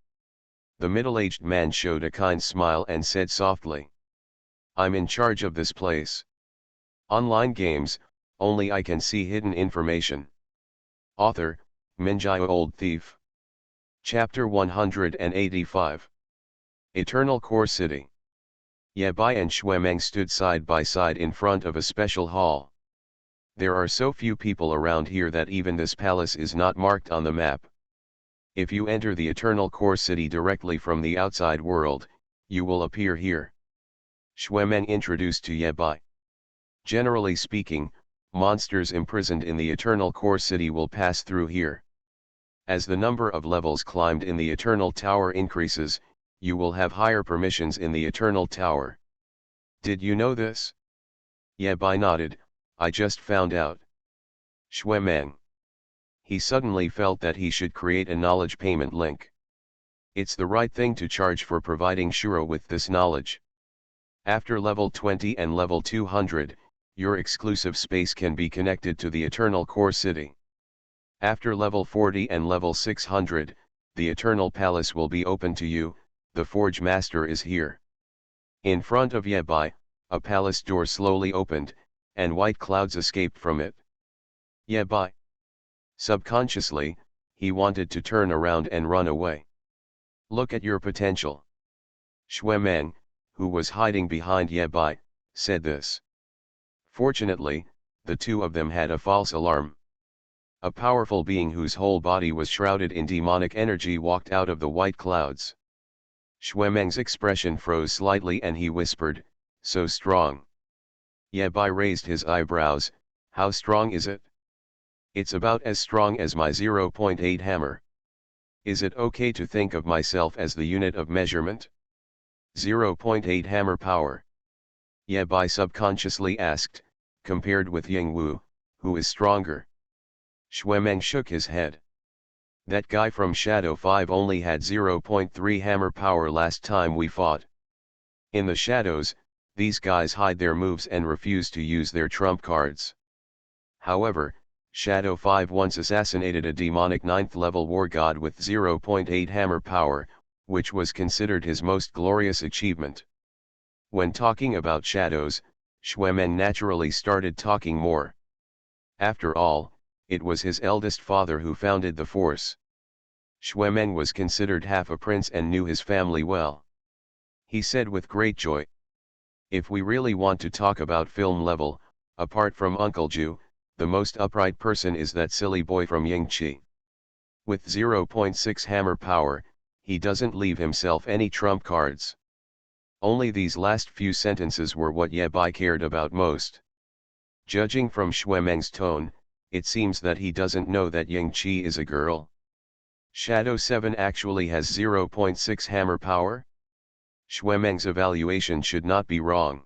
The middle-aged man showed a kind smile and said softly, I'm in charge of this place. Online games, only I can see hidden information. Author, Minjai Old Thief. Chapter 185. Eternal Core City. Yabai and Xuemeng stood side by side in front of a special hall. There are so few people around here that even this palace is not marked on the map. If you enter the Eternal Core City directly from the outside world, you will appear here. Xuemeng introduced to Yabai. Generally speaking, monsters imprisoned in the Eternal Core City will pass through here. As the number of levels climbed in the Eternal Tower increases, you will have higher permissions in the Eternal Tower. Did you know this? Yabai nodded, I just found out. Xuemeng. He suddenly felt that he should create a knowledge payment link. It's the right thing to charge for providing Shuro with this knowledge. After level 20 and level 200, your exclusive space can be connected to the Eternal Core City. After level 40 and level 600, the Eternal Palace will be open to you, the Forge Master is here. In front of Yabai, a palace door slowly opened, and white clouds escaped from it. Yabai. Subconsciously, he wanted to turn around and run away. Look at your potential. Xuemeng, who was hiding behind Yabai, said this. Fortunately, the two of them had a false alarm. A powerful being whose whole body was shrouded in demonic energy walked out of the white clouds. Xuemeng's expression froze slightly and he whispered, so strong. Yabai raised his eyebrows, how strong is it? It's about as strong as my 0.8 hammer. Is it okay to think of myself as the unit of measurement? 0.8 hammer power. Yabai subconsciously asked, compared with Yingwu, who is stronger? Xuemeng shook his head. That guy from Shadow 5 only had 0.3 hammer power last time we fought. In the shadows, these guys hide their moves and refuse to use their trump cards. However, Shadow 5 once assassinated a demonic 9th level war god with 0.8 hammer power, which was considered his most glorious achievement. When talking about shadows, Xuemeng naturally started talking more. After all, it was his eldest father who founded the force. Xuemeng was considered half a prince and knew his family well. He said with great joy. If we really want to talk about film level, apart from Uncle Ju, the most upright person is that silly boy from Yingqi. With 0.6 hammer power, he doesn't leave himself any trump cards. Only these last few sentences were what Yabai cared about most. Judging from Xuemeng's tone, it seems that he doesn't know that Yingqi is a girl. Shadow 7 actually has 0.6 hammer power? Xuemeng's evaluation should not be wrong.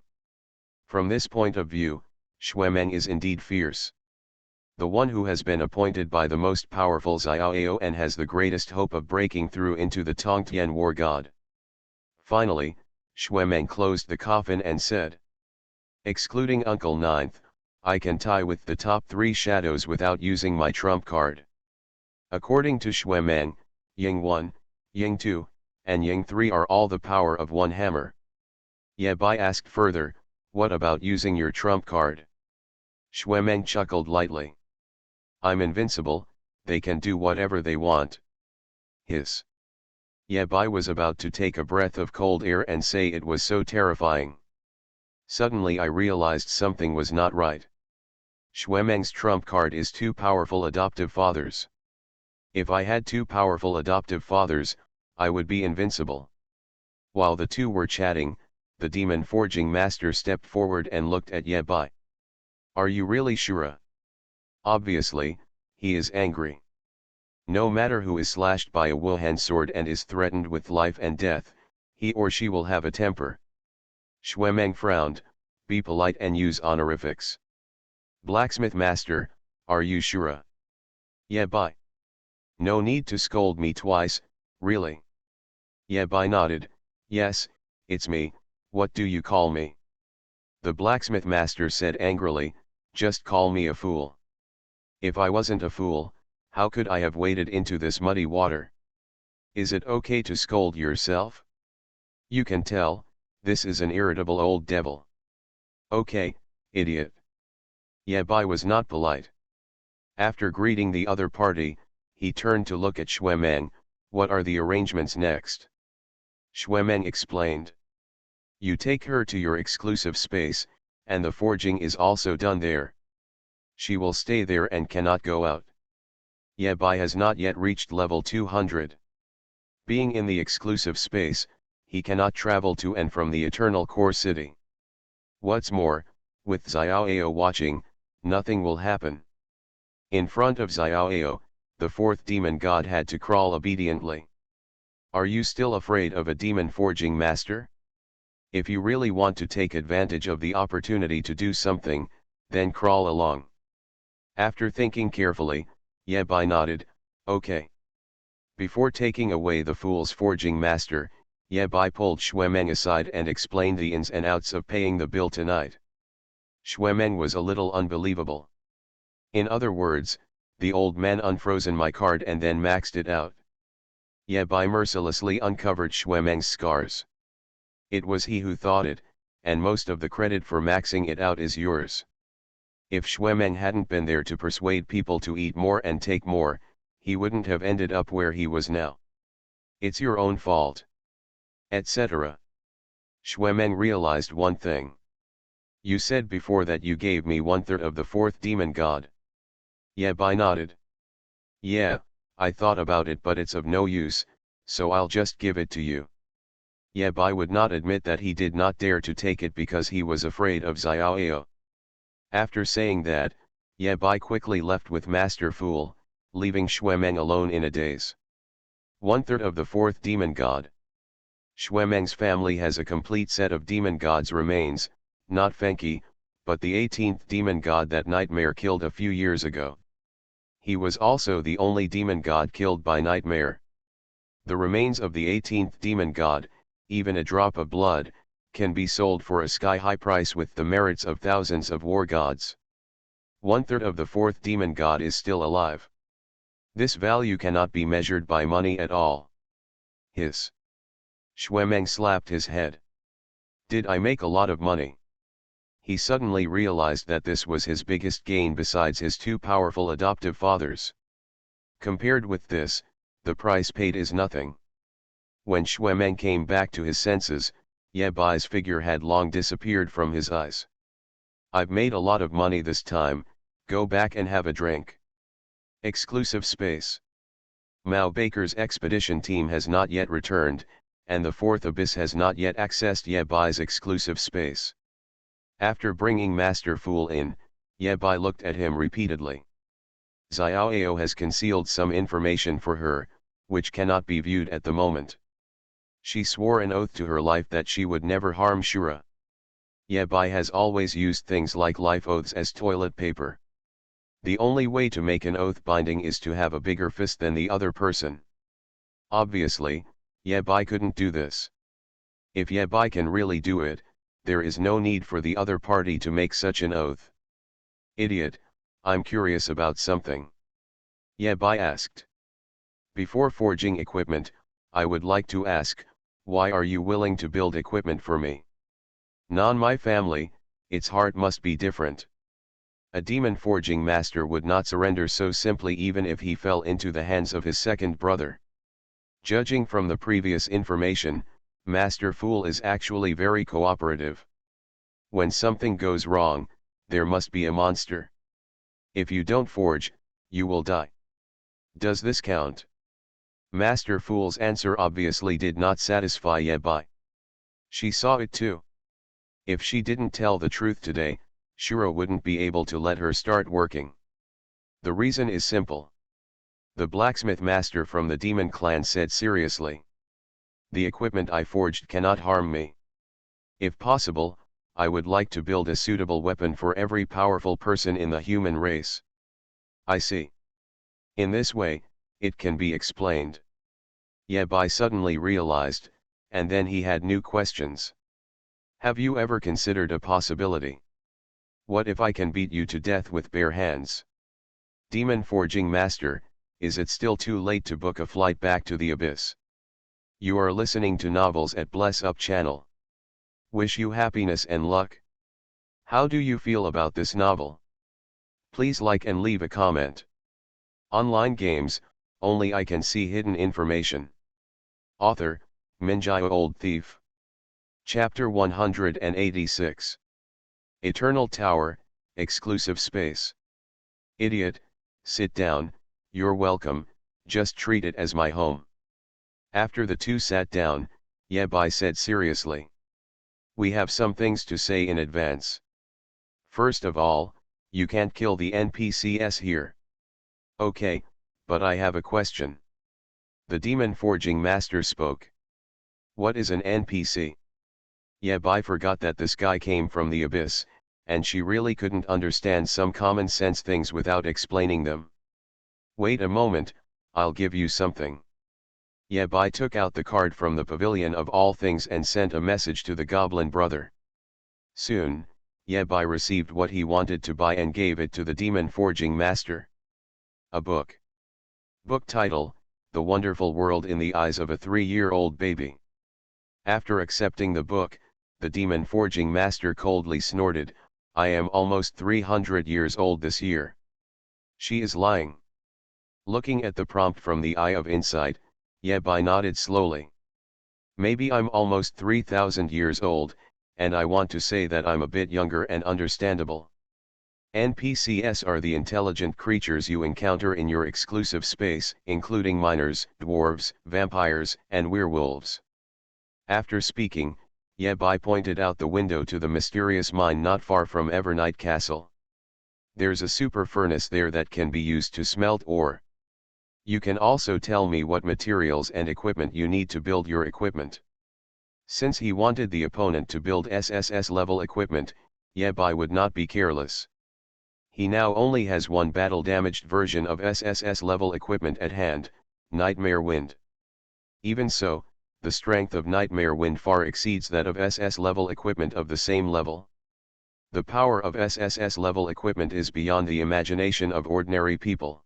From this point of view, Xuemeng is indeed fierce. The one who has been appointed by the most powerful Xiaoao and has the greatest hope of breaking through into the Tongtian war god. Finally, Xuemeng closed the coffin and said, "Excluding Uncle Ninth, I can tie with the top 3 shadows without using my trump card." According to Xuemeng, Ying 1, Ying 2, and Ying 3 are all the power of one hammer. Ye Bai asked further, "What about using your trump card?" Xuemeng chuckled lightly. "I'm invincible, they can do whatever they want." Hiss. Ye Bai was about to take a breath of cold air and say it was so terrifying. Suddenly I realized something was not right. Xuemeng's trump card is 2 powerful adoptive fathers. If I had 2 powerful adoptive fathers, I would be invincible. While the two were chatting, the demon forging master stepped forward and looked at Ye Bai. "Are you really sure?" Obviously, he is angry. No matter who is slashed by a Wuhan sword and is threatened with life and death, he or she will have a temper. Xuemeng frowned, "Be polite and use honorifics." "Blacksmith master, are you sure?" Ye Bai. "No need to scold me twice, really." Ye Bai nodded, "Yes, it's me, what do you call me?" The blacksmith master said angrily, "Just call me a fool. If I wasn't a fool, how could I have waded into this muddy water? Is it okay to scold yourself? You can tell, this is an irritable old devil." "Okay, idiot." Ye Bai was not polite. After greeting the other party, he turned to look at Xuemeng. "What are the arrangements next?" Xuemeng explained. "You take her to your exclusive space, and the forging is also done there. She will stay there and cannot go out." Ye Bai has not yet reached level 200. Being in the exclusive space, he cannot travel to and from the Eternal Core City. What's more, with Xiaoao watching, nothing will happen. In front of Xiaoao, the 4th demon god had to crawl obediently. "Are you still afraid of a demon forging master? If you really want to take advantage of the opportunity to do something, then crawl along." After thinking carefully, Ye Bai nodded, "Okay." Before taking away the fool's forging master, Ye Bai pulled Xuemeng aside and explained the ins and outs of paying the bill tonight. Xuemeng was a little unbelievable. "In other words, the old man unfrozen my card and then maxed it out." Ye Bai mercilessly uncovered Xuemeng's scars. "It was he who thought it, and most of the credit for maxing it out is yours. If Xuemeng hadn't been there to persuade people to eat more and take more, he wouldn't have ended up where he was now. It's your own fault." Etc. Xuemeng realized one thing. "You said before that you gave me 1/3 of the 4th demon god." Ye Bai nodded. "Yeah, I thought about it but it's of no use, so I'll just give it to you." Ye Bai would not admit that he did not dare to take it because he was afraid of Xiaoao. After saying that, Ye Bai quickly left with Master Fool, leaving Xuemeng alone in a daze. 1/3 of the 4th demon god. Xuemeng's family has a complete set of demon gods' remains, not Fenki, but the 18th demon god that Nightmare killed a few years ago. He was also the only demon god killed by Nightmare. The remains of the 18th demon god, even a drop of blood, can be sold for a sky-high price with the merits of thousands of war gods. 1/3 of the 4th demon god is still alive. This value cannot be measured by money at all. Hiss. Xuemeng slapped his head. "Did I make a lot of money?" He suddenly realized that this was his biggest gain besides his 2 powerful adoptive fathers. Compared with this, the price paid is nothing. When Xuemeng came back to his senses, Ye Bai's figure had long disappeared from his eyes. "I've made a lot of money this time, go back and have a drink." Exclusive space. Mao Baker's expedition team has not yet returned, and the 4th Abyss has not yet accessed Ye Bai's exclusive space. After bringing Master Fool in, Ye Bai looked at him repeatedly. Xiaoao has concealed some information for her, which cannot be viewed at the moment. She swore an oath to her life that she would never harm Shura. Yabai has always used things like life oaths as toilet paper. The only way to make an oath binding is to have a bigger fist than the other person. Obviously, Yabai couldn't do this. If Yabai can really do it, there is no need for the other party to make such an oath. Idiot, I'm curious about something. Yabai asked. Before forging equipment, I would like to ask, why are you willing to build equipment for me? Non my family, its heart must be different. A demon forging master would not surrender so simply even if he fell into the hands of his second brother. Judging from the previous information, Master Fool is actually very cooperative. When something goes wrong, there must be a monster. If you don't forge, you will die. Does this count? Master Fool's answer obviously did not satisfy Yabai. She saw it too. If she didn't tell the truth today, Shura wouldn't be able to let her start working. The reason is simple. The blacksmith master from the demon clan said seriously. The equipment I forged cannot harm me. If possible, I would like to build a suitable weapon for every powerful person in the human race. I see. In this way, it can be explained. Yabai suddenly realized, and then he had new questions. Have you ever considered a possibility? What if I can beat you to death with bare hands? Demon Forging Master, is it still too late to book a flight back to the abyss? You are listening to Novels at Bless Up channel. Wish you happiness and luck. How do you feel about this novel? Please like and leave a comment. Online games, only I can see hidden information. Author, Minjai Old Thief. Chapter 186. Eternal Tower, Exclusive Space. Idiot, sit down, you're welcome, just treat it as my home. After the two sat down, Yabai said seriously. We have some things to say in advance. First of all, you can't kill the NPCs here. Okay, but I have a question. The demon forging master spoke. What is an NPC? Yabai forgot that this guy came from the abyss, and she really couldn't understand some common sense things without explaining them. Wait a moment, I'll give you something. Yabai took out the card from the pavilion of all things and sent a message to the goblin brother. Soon, Yabai received what he wanted to buy and gave it to the demon forging master. A book. Book title, The Wonderful World in the Eyes of a 3-year-old Baby. After accepting the book, the demon forging master coldly snorted, I am almost 300 years old this year. She is lying. Looking at the prompt from the eye of insight, Yabai nodded slowly. Maybe I'm almost 3,000 years old, and I want to say that I'm a bit younger and understandable. NPCs are the intelligent creatures you encounter in your exclusive space, including miners, dwarves, vampires, and werewolves. After speaking, Yabai pointed out the window to the mysterious mine not far from Evernight Castle. There's a super furnace there that can be used to smelt ore. You can also tell me what materials and equipment you need to build your equipment. Since he wanted the opponent to build SSS level equipment, Yabai would not be careless. He now only has one battle-damaged version of SSS level equipment at hand, Nightmare Wind. Even so, the strength of Nightmare Wind far exceeds that of SS level equipment of the same level. The power of SSS level equipment is beyond the imagination of ordinary people.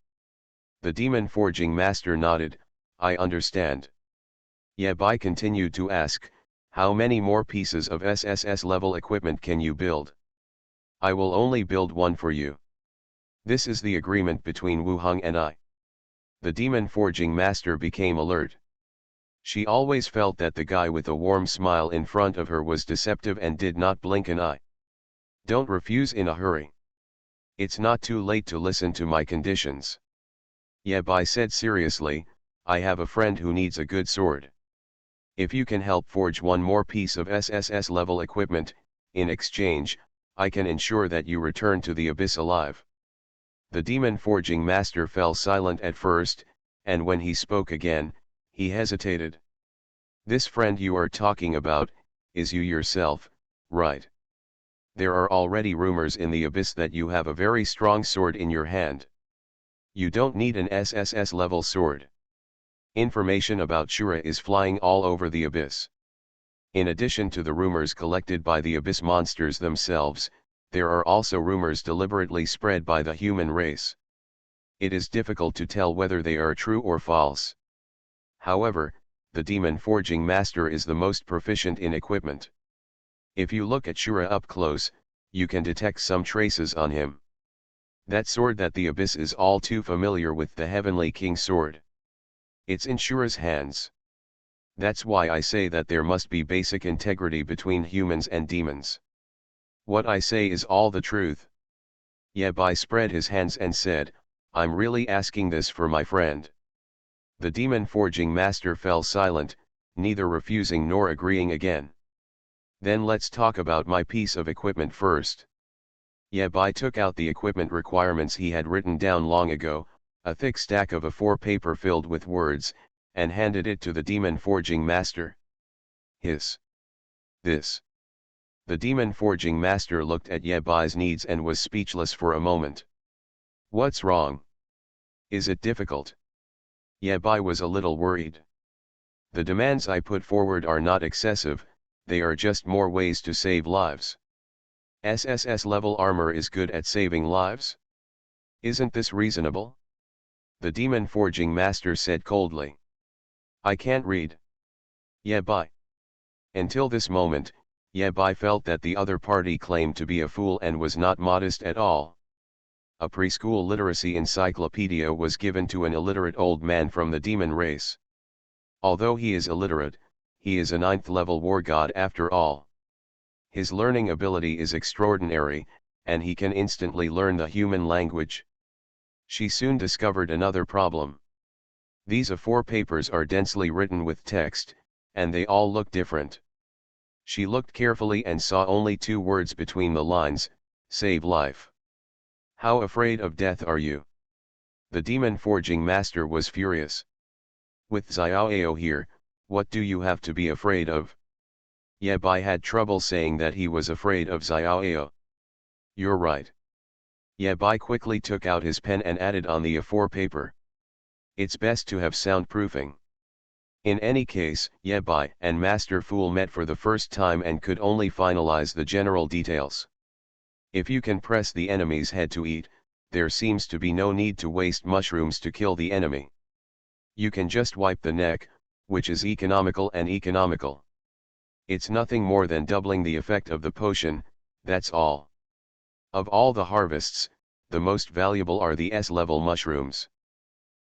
The demon forging master nodded, I understand. Yabai continued to ask, how many more pieces of SSS level equipment can you build? I will only build one for you. This is the agreement between Wu Heng and I. The demon forging master became alert. She always felt that the guy with a warm smile in front of her was deceptive and did not blink an eye. Don't refuse in a hurry. It's not too late to listen to my conditions. Yabai said seriously, I have a friend who needs a good sword. If you can help forge one more piece of SSS level equipment, in exchange, I can ensure that you return to the abyss alive. The demon forging master fell silent at first, and when he spoke again, he hesitated. This friend you are talking about, is you yourself, right? There are already rumors in the abyss that you have a very strong sword in your hand. You don't need an SSS level sword. Information about Shura is flying all over the abyss. In addition to the rumors collected by the abyss monsters themselves, there are also rumors deliberately spread by the human race. It is difficult to tell whether they are true or false. However, the demon forging master is the most proficient in equipment. If you look at Shura up close, you can detect some traces on him. That sword that the abyss is all too familiar with, the Heavenly King sword. It's in Shura's hands. That's why I say that there must be basic integrity between humans and demons. What I say is all the truth. Yabai spread his hands and said, I'm really asking this for my friend. The demon forging master fell silent, neither refusing nor agreeing again. Then let's talk about my piece of equipment first. Yabai took out the equipment requirements he had written down long ago, a thick stack of A4 paper filled with words, and handed it to the demon forging master. This. The demon forging master looked at Yabai's needs and was speechless for a moment. What's wrong? Is it difficult? Yabai was a little worried. The demands I put forward are not excessive, they are just more ways to save lives. SSS level armor is good at saving lives? Isn't this reasonable? The demon forging master said coldly. I can't read. Yabai. Until this moment, Yabai felt that the other party claimed to be a fool and was not modest at all. A preschool literacy encyclopedia was given to an illiterate old man from the demon race. Although he is illiterate, he is a 9th level war god after all. His learning ability is extraordinary, and he can instantly learn the human language. She soon discovered another problem. These A4 papers are densely written with text, and they all look different. She looked carefully and saw only 2 words between the lines, save life. How afraid of death are you? The demon forging master was furious. With Xiaoao here, what do you have to be afraid of? Yabai had trouble saying that he was afraid of Xiaoao. You're right. Yabai quickly took out his pen and added on the A4 paper. It's best to have soundproofing. In any case, Yabai and Master Fool met for the first time and could only finalize the general details. If you can press the enemy's head to eat, there seems to be no need to waste mushrooms to kill the enemy. You can just wipe the neck, which is economical and economical. It's nothing more than doubling the effect of the potion, that's all. Of all the harvests, the most valuable are the S-level mushrooms.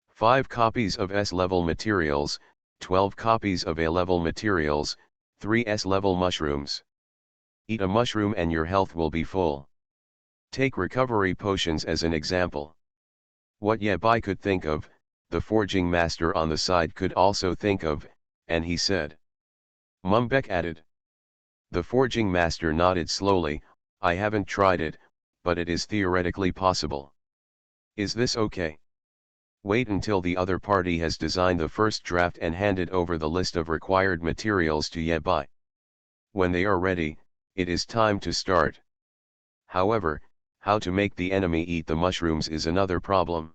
5 copies of S-level materials, 12 copies of A-level materials, 3 S-level mushrooms. Eat a mushroom and your health will be full. Take recovery potions as an example. What Yabai could think of, the forging master on the side could also think of, and he said. Mumbek added. The forging master nodded slowly, I haven't tried it, but it is theoretically possible. Is this okay? Wait until the other party has designed the first draft and handed over the list of required materials to Yabai. When they are ready, it is time to start. However, how to make the enemy eat the mushrooms is another problem.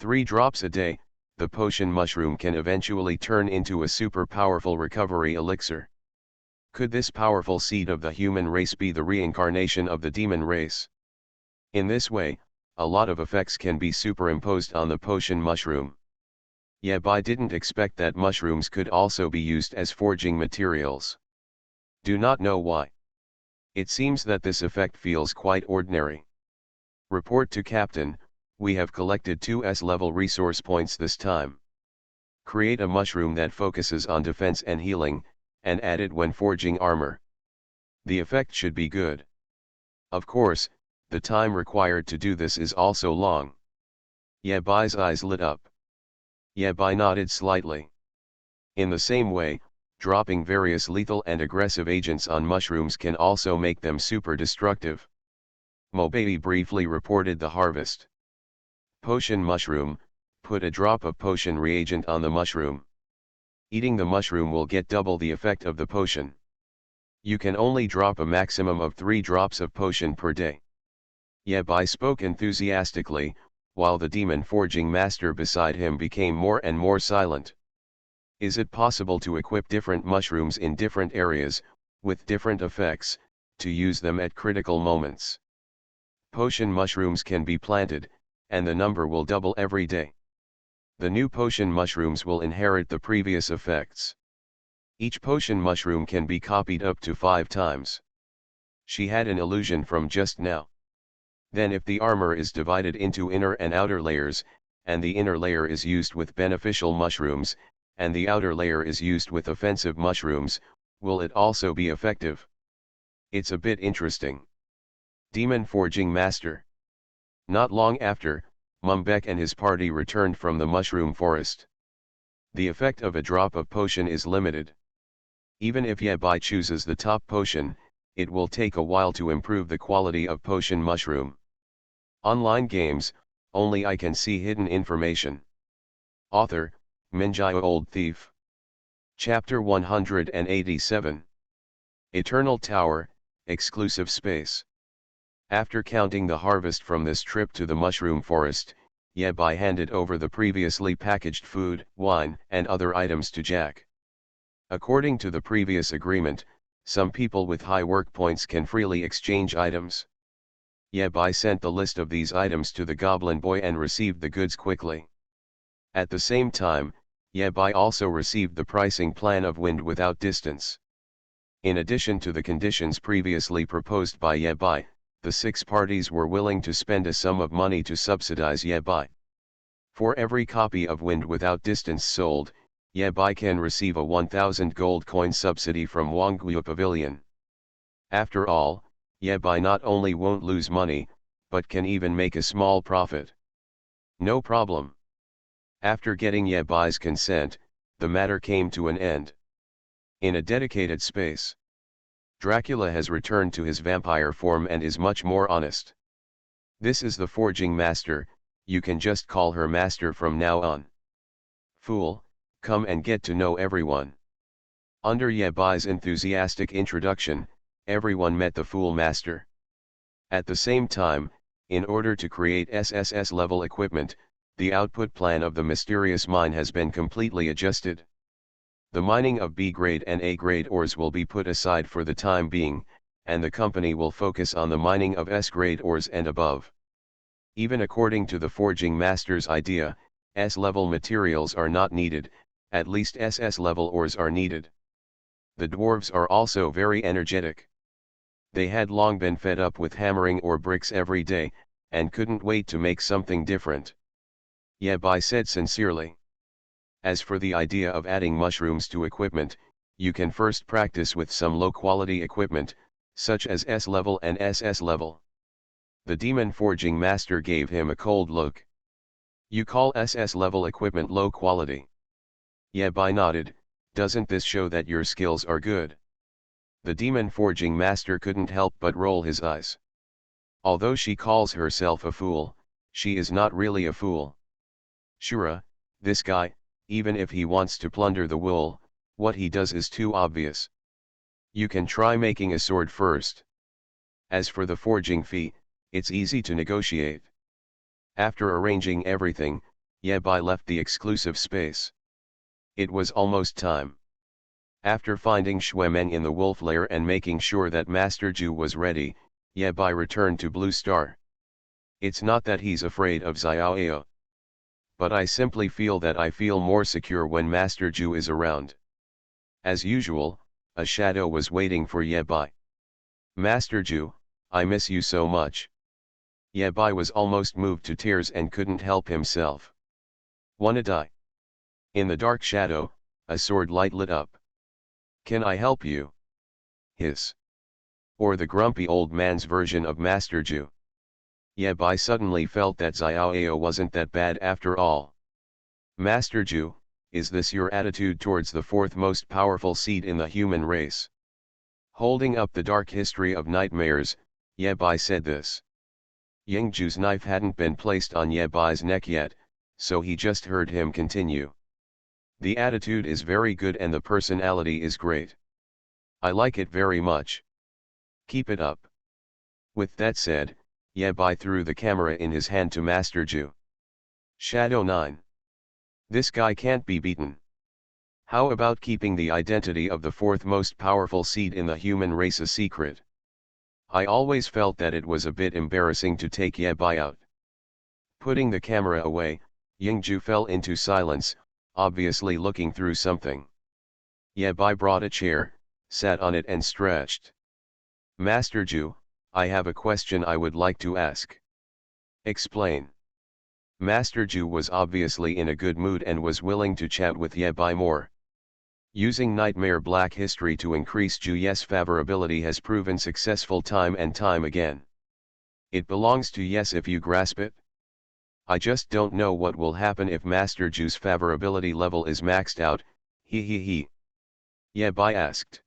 3 drops a day, the potion mushroom can eventually turn into a super powerful recovery elixir. Could this powerful seed of the human race be the reincarnation of the demon race? In this way, a lot of effects can be superimposed on the potion mushroom. Yabai didn't expect that mushrooms could also be used as forging materials. Do not know why. It seems that this effect feels quite ordinary. Report to Captain, we have collected 2 S-level resource points this time. Create a mushroom that focuses on defense and healing, and add it when forging armor. The effect should be good. Of course, the time required to do this is also long. Yabai's eyes lit up. Yabai nodded slightly. In the same way, dropping various lethal and aggressive agents on mushrooms can also make them super destructive. Mobaby briefly reported the harvest. Potion mushroom, put a drop of potion reagent on the mushroom. Eating the mushroom will get double the effect of the potion. You can only drop a maximum of 3 drops of potion per day. Ye Bai spoke enthusiastically, while the demon forging master beside him became more and more silent. Is it possible to equip different mushrooms in different areas, with different effects, to use them at critical moments? Potion mushrooms can be planted, and the number will double every day. The new potion mushrooms will inherit the previous effects. Each potion mushroom can be copied up to 5 times. She had an illusion from just now. Then if the armor is divided into inner and outer layers, and the inner layer is used with beneficial mushrooms, and the outer layer is used with offensive mushrooms, will it also be effective? It's a bit interesting. Demon Forging Master. Not long after, Mumbek and his party returned from the mushroom forest. The effect of a drop of potion is limited. Even if Ye Bai chooses the top potion, it will take a while to improve the quality of potion mushroom. Online games, only I can see hidden information. Author, Minjai Old Thief. Chapter 187. Eternal Tower, Exclusive Space. After counting the harvest from this trip to the mushroom forest, Ye Bai handed over the previously packaged food, wine, and other items to Jack. According to the previous agreement, some people with high work points can freely exchange items. Ye Bai sent the list of these items to the goblin boy and received the goods quickly. At the same time, Ye Bai also received the pricing plan of Wind Without Distance. In addition to the conditions previously proposed by Ye Bai, the 6 parties were willing to spend a sum of money to subsidize Ye Bai. For every copy of Wind Without Distance sold, Ye Bai can receive a 1,000 gold coin subsidy from Wangguo Pavilion. After all, Ye Bai not only won't lose money, but can even make a small profit. No problem. After getting Ye Bai's consent, the matter came to an end. In a dedicated space, Dracula has returned to his vampire form and is much more honest. This is the forging master, you can just call her master from now on. Fool, come and get to know everyone. Under Ye Bai's enthusiastic introduction, everyone met the Fool Master. At the same time, in order to create SSS level equipment, the output plan of the mysterious mine has been completely adjusted. The mining of B-grade and A-grade ores will be put aside for the time being, and the company will focus on the mining of S-grade ores and above. Even according to the forging master's idea, S-level materials are not needed, at least SS-level ores are needed. The dwarves are also very energetic. They had long been fed up with hammering ore bricks every day, and couldn't wait to make something different. Ye Bai said sincerely. As for the idea of adding mushrooms to equipment, you can first practice with some low-quality equipment, such as S-level and SS-level. The demon forging master gave him a cold look. You call SS-level equipment low quality? Ye Bai nodded. Doesn't this show that your skills are good? The demon forging master couldn't help but roll his eyes. Although she calls herself a fool, she is not really a fool. Shura, this guy, even if he wants to plunder the wool, what he does is too obvious. You can try making a sword first. As for the forging fee, it's easy to negotiate. After arranging everything, Ye Bai left the exclusive space. It was almost time. After finding Xuemeng in the wolf lair and making sure that Master Ju was ready, Ye Bai returned to Blue Star. It's not that he's afraid of Xiaoao. But I simply feel that I feel more secure when Master Ju is around. As usual, a shadow was waiting for Ye Bai. Master Ju, I miss you so much. Ye Bai was almost moved to tears and couldn't help himself. Wanna die? In the dark shadow, a sword light lit up. Can I help you? Hiss. Or the grumpy old man's version of Master Ju. Ye Bai suddenly felt that Xiaoao wasn't that bad after all. Master Ju, is this your attitude towards the 4th most powerful seed in the human race? Holding up the dark history of nightmares, Ye Bai said this. Yingju's knife hadn't been placed on Ye Bai's neck yet, so he just heard him continue. The attitude is very good and the personality is great. I like it very much. Keep it up. With that said, Yabai threw the camera in his hand to Master Ju. Shadow 9. This guy can't be beaten. How about keeping the identity of the fourth most powerful seed in the human race a secret? I always felt that it was a bit embarrassing to take Yabai out. Putting the camera away, Yingju fell into silence, obviously looking through something. Yabai brought a chair, sat on it and stretched. Master Ju, I have a question I would like to ask. Explain. Master Ju was obviously in a good mood and was willing to chat with Yabai more. Using Nightmare Black history to increase Ju's favorability has proven successful time and time again. It belongs to yes if you grasp it. I just don't know what will happen if Master Ju's favorability level is maxed out, he. Yabai asked.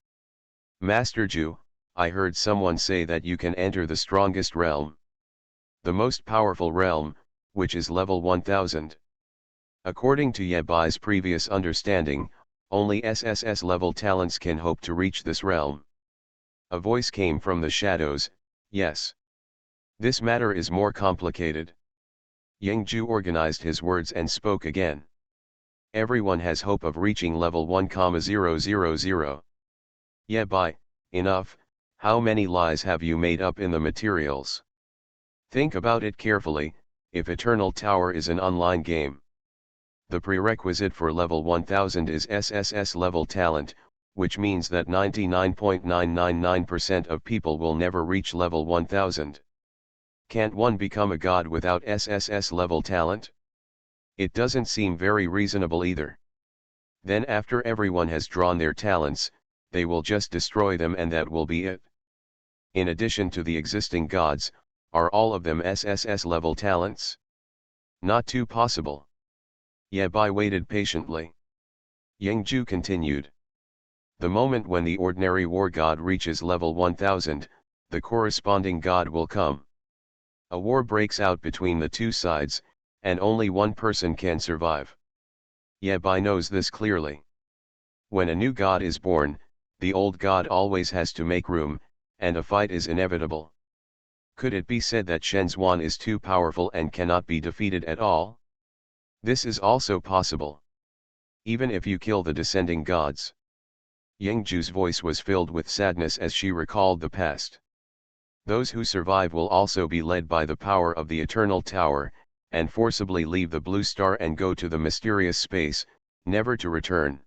Master Ju, I heard someone say that you can enter the strongest realm. The most powerful realm, which is level 1000. According to Yabai's previous understanding, only SSS level talents can hope to reach this realm. A voice came from the shadows, yes. This matter is more complicated. Yingju organized his words and spoke again. Everyone has hope of reaching level 1,000. Yabai, enough, how many lies have you made up in the materials? Think about it carefully, if Eternal Tower is an online game. The prerequisite for level 1000 is SSS level talent, which means that 99.999% of people will never reach level 1000. Can't one become a god without SSS level talent? It doesn't seem very reasonable either. Then after everyone has drawn their talents, they will just destroy them and that will be it. In addition to the existing gods, are all of them SSS level talents? Not too possible. Yabai waited patiently. Yingju continued. The moment when the ordinary war god reaches level 1000, the corresponding god will come. A war breaks out between the two sides, and only one person can survive. Yabai knows this clearly. When a new god is born, the old god always has to make room, and a fight is inevitable. Could it be said that Shenzhuan is too powerful and cannot be defeated at all? This is also possible. Even if you kill the descending gods. Yingju's voice was filled with sadness as she recalled the past. Those who survive will also be led by the power of the Eternal Tower, and forcibly leave the Blue Star and go to the mysterious space, never to return.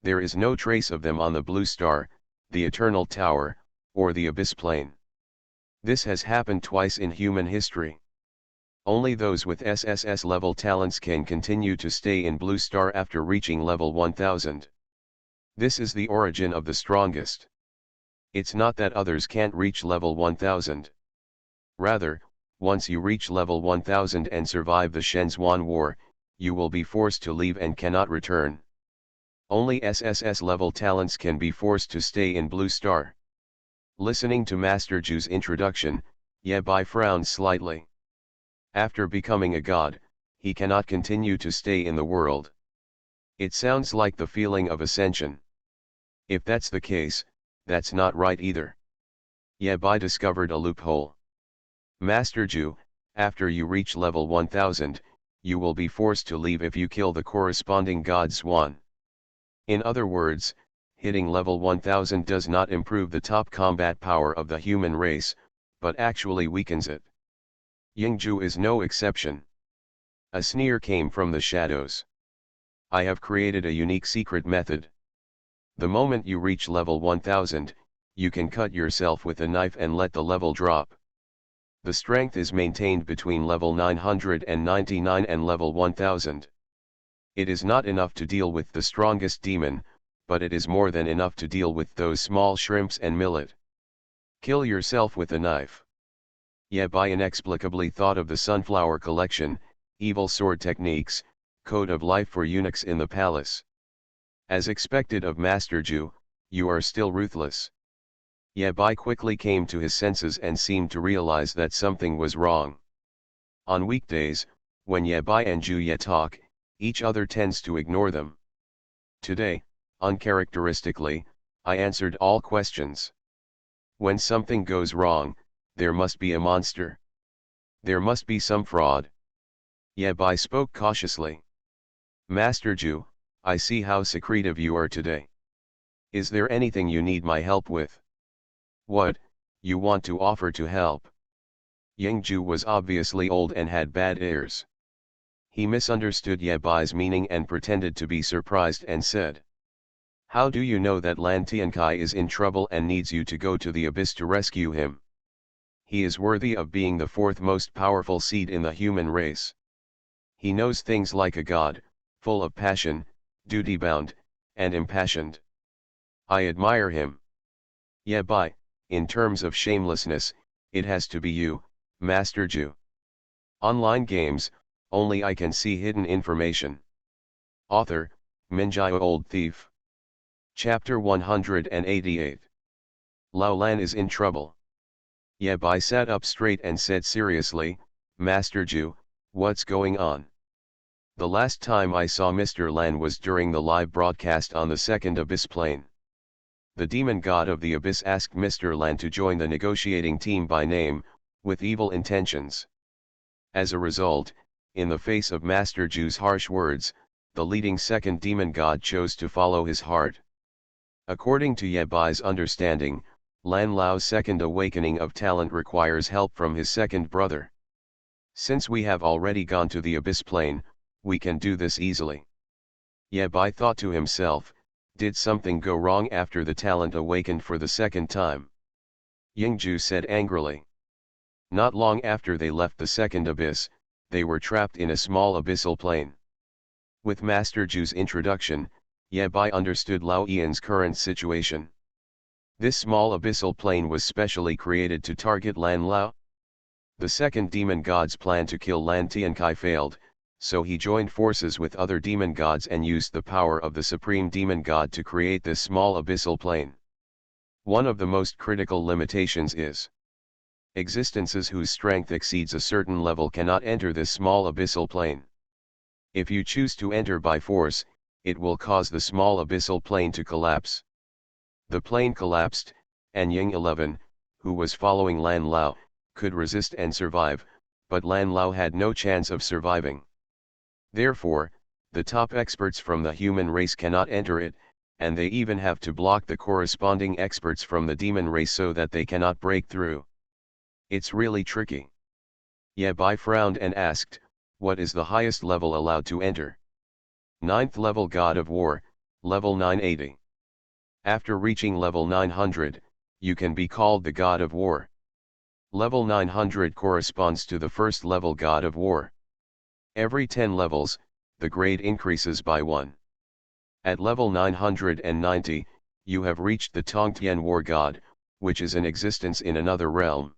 There is no trace of them on the Blue Star, the Eternal Tower, or the Abyss Plane. This has happened twice in human history. Only those with SSS level talents can continue to stay in Blue Star after reaching level 1000. This is the origin of the strongest. It's not that others can't reach level 1000. Rather, once you reach level 1000 and survive the Shenzhuan War, you will be forced to leave and cannot return. Only SSS level talents can be forced to stay in Blue Star. Listening to Master Ju's introduction, Yabai frowned slightly. After becoming a god, he cannot continue to stay in the world. It sounds like the feeling of ascension. If that's the case, that's not right either. Yabai discovered a loophole. Master Ju, after you reach level 1000, you will be forced to leave if you kill the corresponding god Swan. In other words, hitting level 1000 does not improve the top combat power of the human race, but actually weakens it. Yingju is no exception. A sneer came from the shadows. I have created a unique secret method. The moment you reach level 1000, you can cut yourself with a knife and let the level drop. The strength is maintained between level 999 and level 1000. It is not enough to deal with the strongest demon, but it is more than enough to deal with those small shrimps and millet. Kill yourself with a knife. Yabai inexplicably thought of the Sunflower Collection, Evil Sword Techniques, Code of Life for Eunuchs in the Palace. As expected of Master Ju, you are still ruthless. Yabai quickly came to his senses and seemed to realize that something was wrong. On weekdays, when Yabai and Juye talk, each other tends to ignore them. Today, uncharacteristically, I answered all questions. When something goes wrong, there must be a monster. There must be some fraud. Yabai spoke cautiously. Master Jew, I see how secretive you are today. Is there anything you need my help with? What, you want to offer to help? Yingju was obviously old and had bad ears. He misunderstood Yebai's meaning and pretended to be surprised and said, how do you know that Lan Tiankai is in trouble and needs you to go to the abyss to rescue him? He is worthy of being the fourth most powerful seed in the human race. He knows things like a god, full of passion, duty-bound, and impassioned. I admire him. Yabai, in terms of shamelessness, it has to be you, Master Jew. Online games, only I can see hidden information. Author, Minjai Old Thief. Chapter 188. Lao Lan is in trouble. Yabai sat up straight and said seriously, Master Jew, what's going on? The last time I saw Mr. Lan was during the live broadcast on the second Abyss plane. The demon god of the Abyss asked Mr. Lan to join the negotiating team by name, with evil intentions. As a result, in the face of Master Jew's harsh words, the leading second demon god chose to follow his heart. According to Yebai's understanding, Lan Lao's second awakening of talent requires help from his second brother. Since we have already gone to the Abyss plane, we can do this easily. Yabai thought to himself, did something go wrong after the talent awakened for the second time? Yingju said angrily. Not long after they left the second abyss, they were trapped in a small abyssal plane. With Master Ju's introduction, Yabai understood Lao Ian's current situation. This small abyssal plane was specially created to target Lan Lao. The second demon god's plan to kill Lan Tiankai failed, so he joined forces with other demon gods and used the power of the supreme demon god to create this small abyssal plane. One of the most critical limitations is existences whose strength exceeds a certain level cannot enter this small abyssal plane. If you choose to enter by force, it will cause the small abyssal plane to collapse. The plane collapsed, and Ying 11, who was following Lan Lao, could resist and survive, but Lan Lao had no chance of surviving. Therefore, the top experts from the human race cannot enter it, and they even have to block the corresponding experts from the demon race so that they cannot break through. It's really tricky. Yabai frowned and asked, what is the highest level allowed to enter? 9th level God of War, level 980. After reaching level 900, you can be called the God of War. Level 900 corresponds to the first level God of War. Every 10 levels, the grade increases by 1. At level 990, you have reached the Tongtian War God, which is in existence in another realm.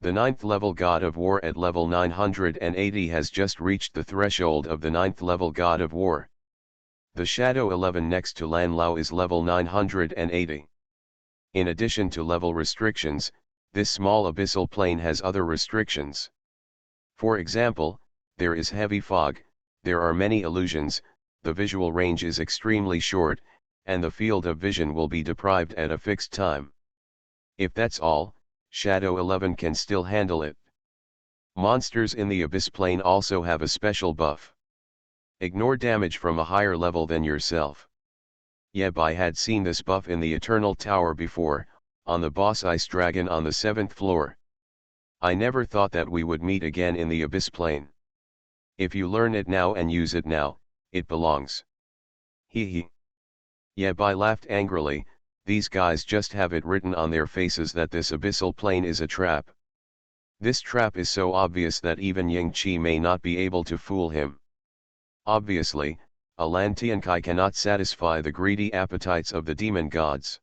The 9th level God of War at level 980 has just reached the threshold of the 9th level God of War. The Shadow 11 next to Lan Lao is level 980. In addition to level restrictions, this small abyssal plane has other restrictions. For example, there is heavy fog, there are many illusions, the visual range is extremely short, and the field of vision will be deprived at a fixed time. If that's all, Shadow 11 can still handle it. Monsters in the Abyss plane also have a special buff. Ignore damage from a higher level than yourself. Yabai had seen this buff in the Eternal Tower before, on the boss Ice Dragon on the 7th floor. I never thought that we would meet again in the Abyss plane. If you learn it now and use it now, it belongs. Hee hee. Yabai laughed angrily. These guys just have it written on their faces that this abyssal plane is a trap. This trap is so obvious that even Ying Qi may not be able to fool him. Obviously, a Lan Tiankai cannot satisfy the greedy appetites of the demon gods.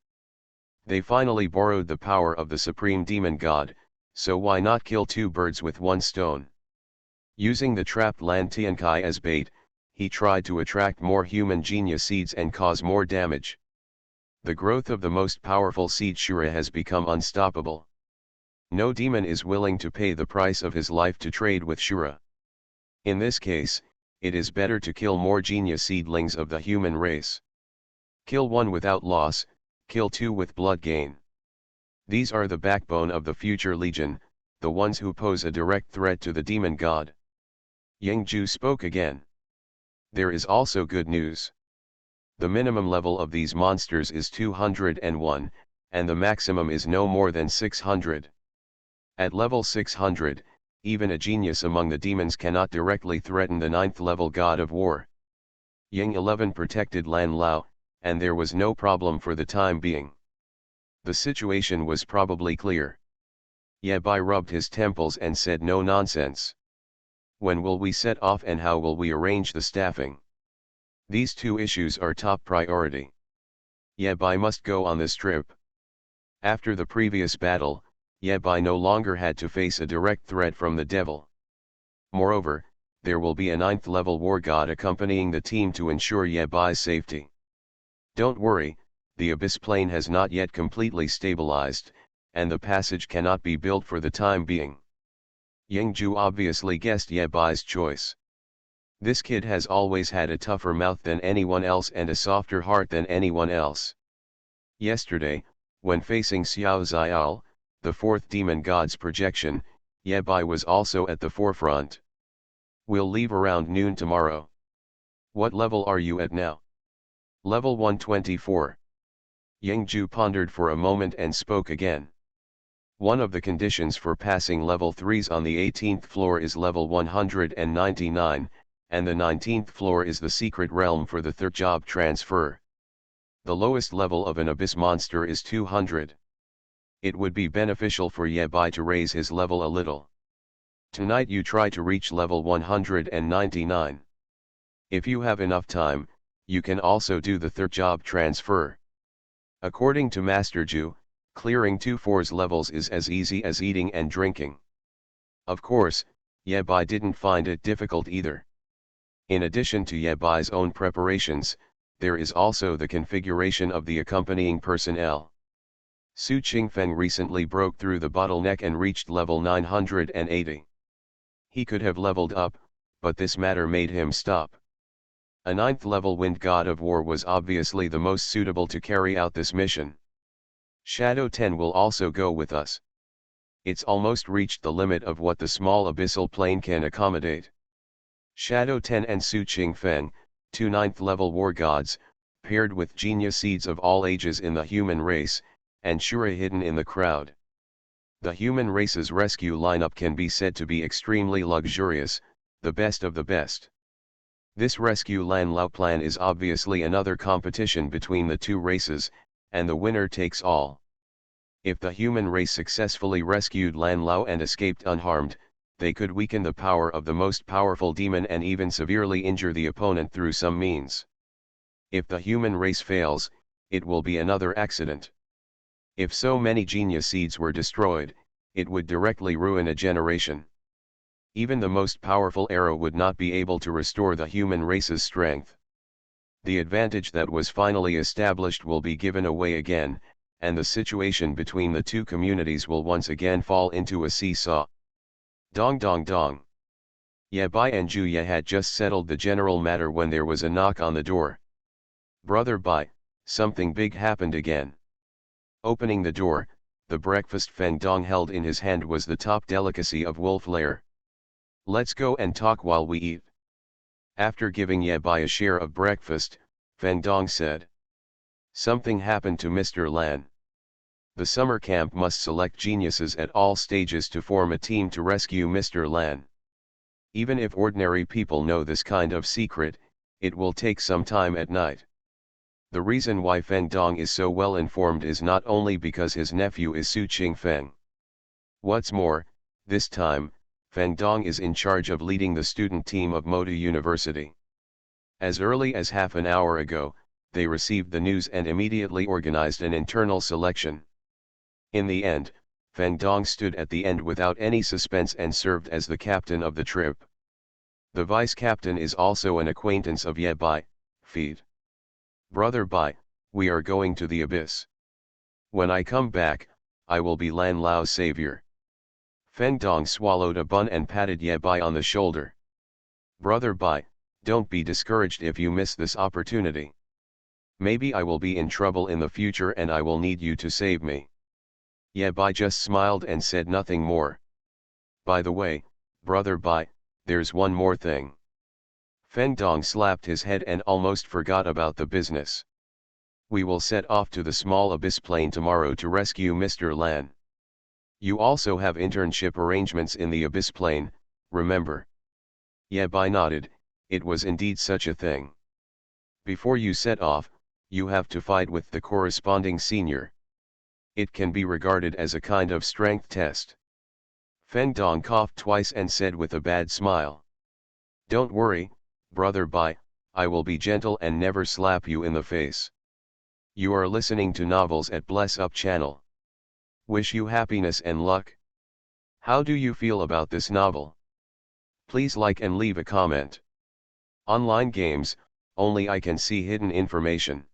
They finally borrowed the power of the supreme demon god, so why not kill two birds with one stone? Using the trapped Lan Tiankai as bait, he tried to attract more human genius seeds and cause more damage. The growth of the most powerful seed Shura has become unstoppable. No demon is willing to pay the price of his life to trade with Shura. In this case, it is better to kill more genius seedlings of the human race. Kill one without loss, kill two with blood gain. These are the backbone of the future legion, the ones who pose a direct threat to the demon god. Yangju spoke again. There is also good news. The minimum level of these monsters is 201, and the maximum is no more than 600. At level 600, even a genius among the demons cannot directly threaten the 9th level god of war. Yang 11 protected Lan Lao, and there was no problem for the time being. The situation was probably clear. Ye Bai rubbed his temples and said, no nonsense. When will we set off and how will we arrange the staffing? These two issues are top priority. Ye Bai must go on this trip. After the previous battle, Ye Bai no longer had to face a direct threat from the devil. Moreover, there will be a 9th level war god accompanying the team to ensure Ye Bai's safety. Don't worry, the abyss plane has not yet completely stabilized, and the passage cannot be built for the time being. Yangju obviously guessed Ye Bai's choice. This kid has always had a tougher mouth than anyone else and a softer heart than anyone else. Yesterday, when facing Xiao Xiao, the 4th demon god's projection, Ye Bai was also at the forefront. We'll leave around noon tomorrow. What level are you at now? Level 124. Yangju pondered for a moment and spoke again. One of the conditions for passing level 3s on the 18th floor is level 199, and the 19th floor is the secret realm for the third job transfer. The lowest level of an abyss monster is 200. It would be beneficial for Ye Bai to raise his level a little. Tonight you try to reach level 199. If you have enough time, you can also do the third job transfer. According to Master Ju, clearing 2/4 levels is as easy as eating and drinking. Of course, Ye Bai didn't find it difficult either. In addition to Ye Bai's own preparations, there is also the configuration of the accompanying personnel. Su Qingfeng recently broke through the bottleneck and reached level 980. He could have leveled up, but this matter made him stop. A 9th level wind god of war was obviously the most suitable to carry out this mission. Shadow 10 will also go with us. It's almost reached the limit of what the small abyssal plane can accommodate. Shadow 10 and Su Qingfeng, two 9th level war gods, paired with genius seeds of all ages in the human race, and Shura hidden in the crowd. The human race's rescue lineup can be said to be extremely luxurious, the best of the best. This rescue Lan Lao plan is obviously another competition between the two races, and the winner takes all. If the human race successfully rescued Lan Lao and escaped unharmed, they could weaken the power of the most powerful demon and even severely injure the opponent through some means. If the human race fails, it will be another accident. If so many genius seeds were destroyed, it would directly ruin a generation. Even the most powerful arrow would not be able to restore the human race's strength. The advantage that was finally established will be given away again, and the situation between the two communities will once again fall into a seesaw. Dong dong dong. Ye Bai and Ju Ye had just settled the general matter when there was a knock on the door. Brother Bai, something big happened again. Opening the door, the breakfast Feng Dong held in his hand was the top delicacy of Wolf Lair. Let's go and talk while we eat. After giving Ye Bai a share of breakfast, Feng Dong said. Something happened to Mr. Lan. The summer camp must select geniuses at all stages to form a team to rescue Mr. Lan. Even if ordinary people know this kind of secret, it will take some time at night. The reason why Feng Dong is so well informed is not only because his nephew is Su Qingfeng. What's more, this time, Feng Dong is in charge of leading the student team of Moda University. As early as half an hour ago, they received the news and immediately organized an internal selection. In the end, Feng Dong stood at the end without any suspense and served as the captain of the trip. The vice captain is also an acquaintance of Ye Bai, Feed. Brother Bai, we are going to the abyss. When I come back, I will be Lan Lao's savior. Feng Dong swallowed a bun and patted Ye Bai on the shoulder. Brother Bai, don't be discouraged if you miss this opportunity. Maybe I will be in trouble in the future and I will need you to save me. Ye Bai just smiled and said nothing more. By the way, brother Bai, there's one more thing. Feng Dong slapped his head and almost forgot about the business. We will set off to the small abyss plane tomorrow to rescue Mr. Lan. You also have internship arrangements in the abyss plane, remember? Ye Bai nodded. It was indeed such a thing. Before you set off, you have to fight with the corresponding senior. It can be regarded as a kind of strength test. Feng Dong coughed twice and said with a bad smile. Don't worry, brother Bai, I will be gentle and never slap you in the face. You are listening to novels at Bless Up channel. Wish you happiness and luck. How do you feel about this novel? Please like and leave a comment. Online games, only I can see hidden information.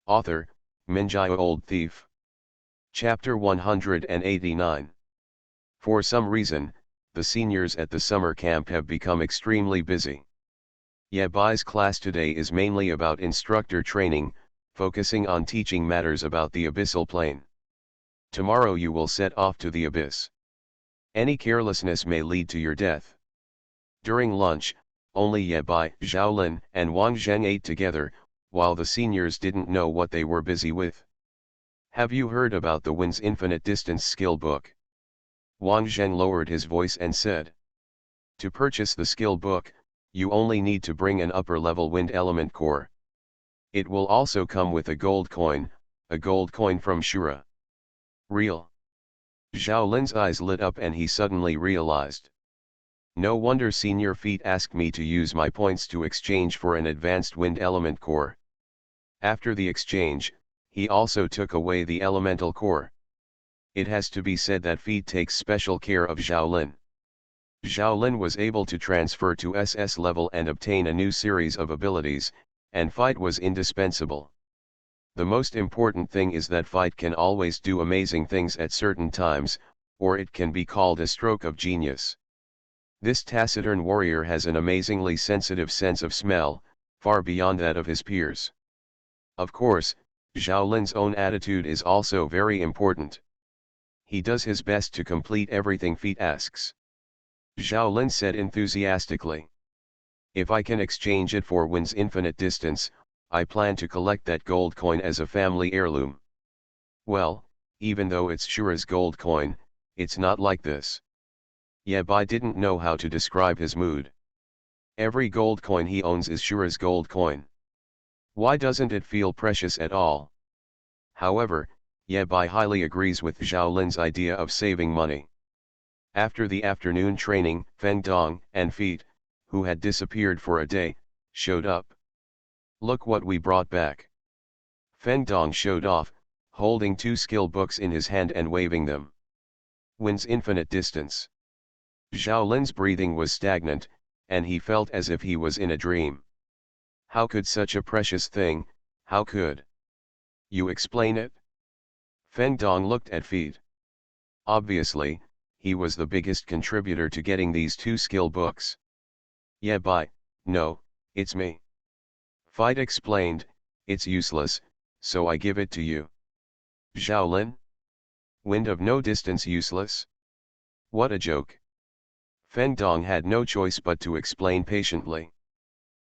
Author, Minjai Old Thief. Chapter 189. For some reason, the seniors at the summer camp have become extremely busy. Ye Bai's class today is mainly about instructor training, focusing on teaching matters about the abyssal plane. Tomorrow you will set off to the abyss. Any carelessness may lead to your death. During lunch, only Ye Bai, Zhaolin, and Wang Zheng ate together, while the seniors didn't know what they were busy with. Have you heard about the Wind's Infinite Distance skill book? Wang Zheng lowered his voice and said. To purchase the skill book, you only need to bring an upper-level wind element core. It will also come with a gold coin from Shura. Real. Zhao Lin's eyes lit up and he suddenly realized. No wonder Senior Feet asked me to use my points to exchange for an advanced wind element core. After the exchange, he also took away the elemental core. It has to be said that Feet takes special care of Zhao Lin. Zhao Lin was able to transfer to SS level and obtain a new series of abilities, and Fight was indispensable. The most important thing is that Fight can always do amazing things at certain times, or it can be called a stroke of genius. This taciturn warrior has an amazingly sensitive sense of smell, far beyond that of his peers. Of course, Zhao Lin's own attitude is also very important. He does his best to complete everything Feet asks. Zhao Lin said enthusiastically. If I can exchange it for Wind's Infinite Distance, I plan to collect that gold coin as a family heirloom. Well, even though it's Shura's gold coin, it's not like this. Ye Bai didn't know how to describe his mood. Every gold coin he owns is Shura's gold coin. Why doesn't it feel precious at all? However, Ye Bai highly agrees with Zhao Lin's idea of saving money. After the afternoon training, Feng Dong and Feet, who had disappeared for a day, showed up. Look what we brought back. Feng Dong showed off, holding 2 skill books in his hand and waving them. Wind's Infinite Distance. Zhao Lin's breathing was stagnant, and he felt as if he was in a dream. How could such a precious thing, how could you explain it? Feng Dong looked at Feet. Obviously, he was the biggest contributor to getting these 2 skill books. Ye Bai, no, it's me. Fight explained, it's useless, so I give it to you. Zhao Lin? Wind of no distance useless? What a joke. Feng Dong had no choice but to explain patiently.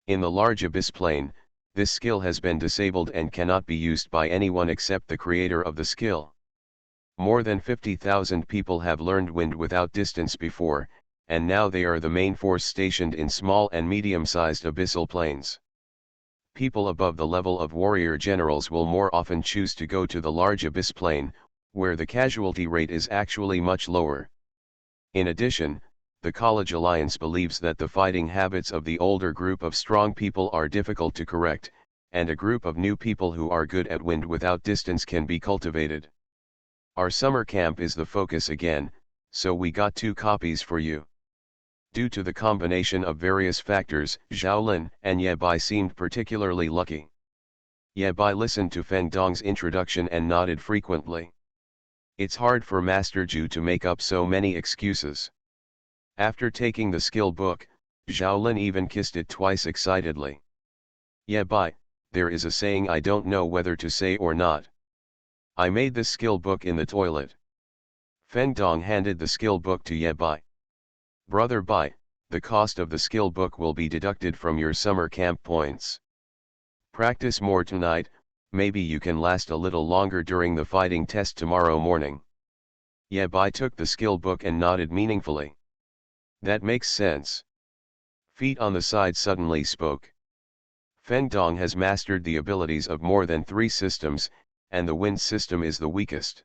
In the large abyss plane, this skill has been disabled and cannot be used by anyone except the creator of the skill. More than 50,000 people have learned wind without distance before, and now they are the main force stationed in small and medium-sized abyssal planes. People above the level of warrior generals will more often choose to go to the large abyss plane, where the casualty rate is actually much lower. In addition, the College Alliance believes that the fighting habits of the older group of strong people are difficult to correct, and a group of new people who are good at wind without distance can be cultivated. Our summer camp is the focus again, so we got 2 copies for you. Due to the combination of various factors, Zhao Lin and Ye Bai seemed particularly lucky. Ye Bai listened to Feng Dong's introduction and nodded frequently. It's hard for Master Zhu to make up so many excuses. After taking the skill book, Zhao Lin even kissed it twice excitedly. Ye Bai, there is a saying I don't know whether to say or not. I made this skill book in the toilet. Feng Dong handed the skill book to Ye Bai. Brother Bai, the cost of the skill book will be deducted from your summer camp points. Practice more tonight, maybe you can last a little longer during the fighting test tomorrow morning. Ye Bai took the skill book and nodded meaningfully. That makes sense. Feet on the side suddenly spoke. Feng Dong has mastered the abilities of more than 3 systems, and the wind system is the weakest.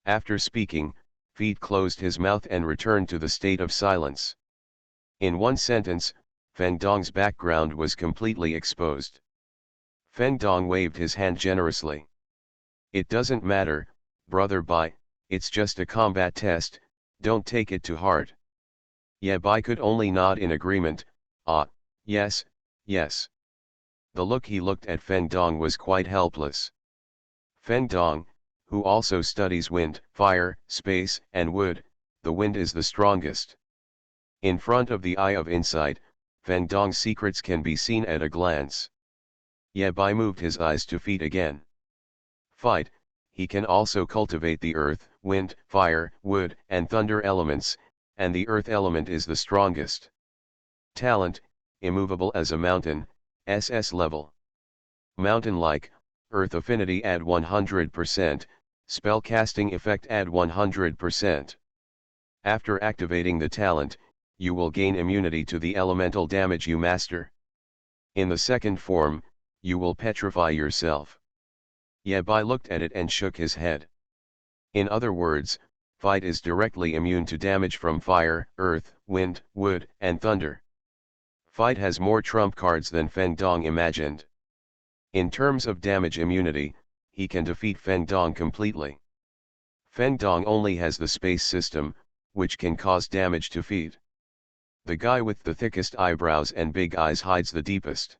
After speaking, Feet closed his mouth and returned to the state of silence. In one sentence, Feng Dong's background was completely exposed. Feng Dong waved his hand generously. It doesn't matter, Brother Bai, it's just a combat test, don't take it to heart. Ye Bai could only nod in agreement, yes, yes. The look he looked at Feng Dong was quite helpless. Feng Dong, who also studies wind, fire, space, and wood, the wind is the strongest. In front of the eye of insight, Feng Dong's secrets can be seen at a glance. Ye Bai moved his eyes to Feet again. Fight, he can also cultivate the earth, wind, fire, wood, and thunder elements, and the earth element is the strongest. Talent, immovable as a mountain, SS level. Mountain-like, earth affinity add 100%, spell casting effect add 100%. After activating the talent, you will gain immunity to the elemental damage you master. In the second form, you will petrify yourself. Ye Bai looked at it and shook his head. In other words, Fight is directly immune to damage from fire, earth, wind, wood, and thunder. Fight has more trump cards than Feng Dong imagined. In terms of damage immunity, he can defeat Feng Dong completely. Feng Dong only has the space system, which can cause damage to Feet. The guy with the thickest eyebrows and big eyes hides the deepest.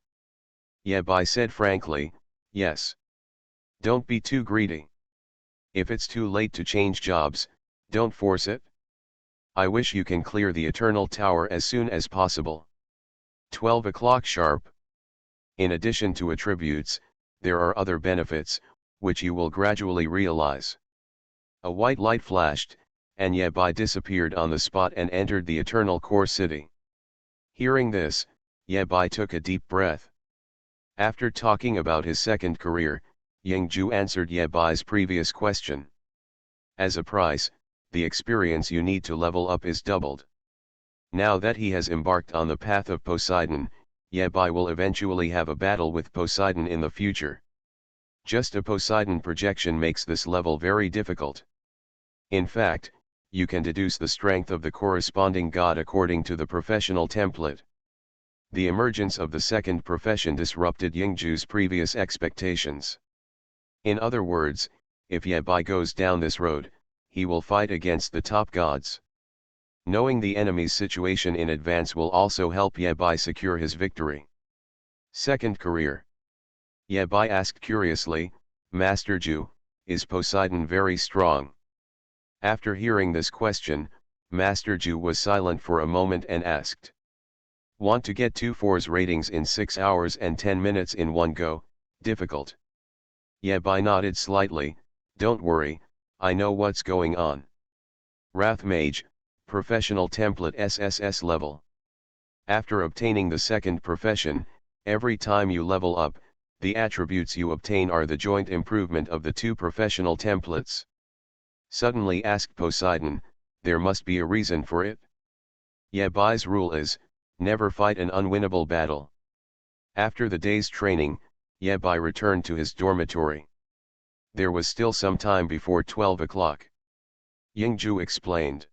Ye Bai said frankly, yes. Don't be too greedy. If it's too late to change jobs, don't force it. I wish you can clear the Eternal Tower as soon as possible. 12 o'clock sharp. In addition to attributes, there are other benefits, which you will gradually realize. A white light flashed, and Ye Bai disappeared on the spot and entered the Eternal Core City. Hearing this, Ye Bai took a deep breath. After talking about his second career, Yingju answered Ye Bai's previous question. As a price, the experience you need to level up is doubled. Now that he has embarked on the path of Poseidon, Ye Bai will eventually have a battle with Poseidon in the future. Just a Poseidon projection makes this level very difficult. In fact, you can deduce the strength of the corresponding god according to the professional template. The emergence of the second profession disrupted Yingju's previous expectations. In other words, if Ye Bai goes down this road, he will fight against the top gods. Knowing the enemy's situation in advance will also help Ye Bai secure his victory. Second career. Ye Bai asked curiously, Master Ju, is Poseidon very strong? After hearing this question, Master Ju was silent for a moment and asked. Want to get 2/4 ratings in 6 hours and 10 minutes in one go, difficult. Ye Bai nodded slightly, don't worry, I know what's going on. Wrath Mage, professional template SSS level. After obtaining the second profession, every time you level up, the attributes you obtain are the joint improvement of the 2 professional templates. Suddenly asked Poseidon, there must be a reason for it. Ye Bai's rule is, never fight an unwinnable battle. After the day's training, Ye Bai returned to his dormitory. There was still some time before 12 o'clock. Yingju explained.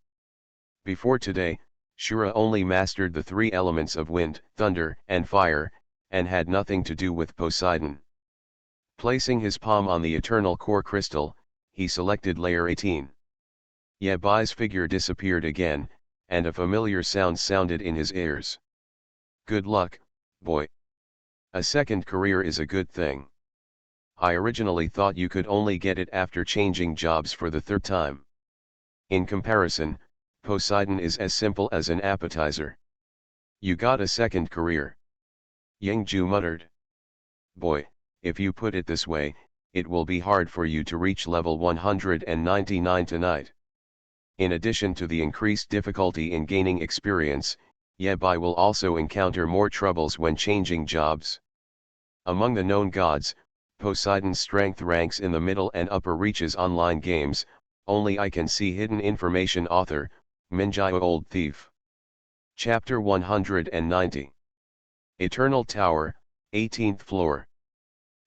Before today, Shura only mastered the 3 elements of wind, thunder, and fire, and had nothing to do with Poseidon. Placing his palm on the eternal core crystal, he selected layer 18. Ye Bai's figure disappeared again, and a familiar sound sounded in his ears. Good luck, boy. A second career is a good thing. I originally thought you could only get it after changing jobs for the 3rd time. In comparison, Poseidon is as simple as an appetizer. You got a second career. Yingju muttered. Boy, if you put it this way, it will be hard for you to reach level 199 tonight. In addition to the increased difficulty in gaining experience, Yebai will also encounter more troubles when changing jobs. Among the known gods, Poseidon's strength ranks in the middle and upper reaches online games. Only I can see hidden information. Author, Minjio Old Thief. Chapter 190. Eternal Tower, 18th floor.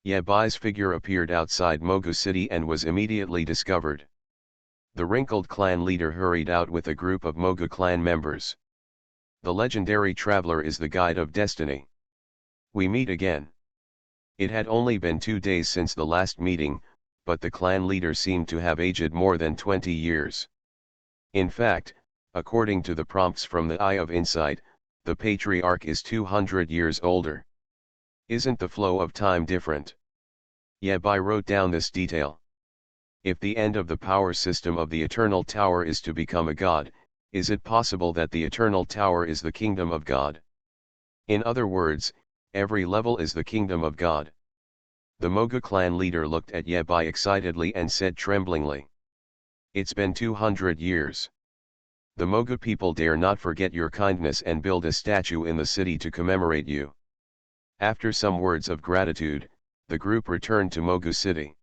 Yebai's figure appeared outside Mogu City and was immediately discovered. The wrinkled clan leader hurried out with a group of Mogu clan members. The legendary traveler is the guide of destiny. We meet again. It had only been 2 days since the last meeting, but the clan leader seemed to have aged more than 20 years. In fact, according to the prompts from the Eye of Insight, the patriarch is 200 years older. Isn't the flow of time different? Yebai wrote down this detail. If the end of the power system of the Eternal Tower is to become a god, is it possible that the Eternal Tower is the kingdom of God? In other words, every level is the kingdom of God. The Mogu clan leader looked at Yebai excitedly and said tremblingly, "It's been 200 years. The Mogu people dare not forget your kindness and build a statue in the city to commemorate you." After some words of gratitude, the group returned to Mogu City.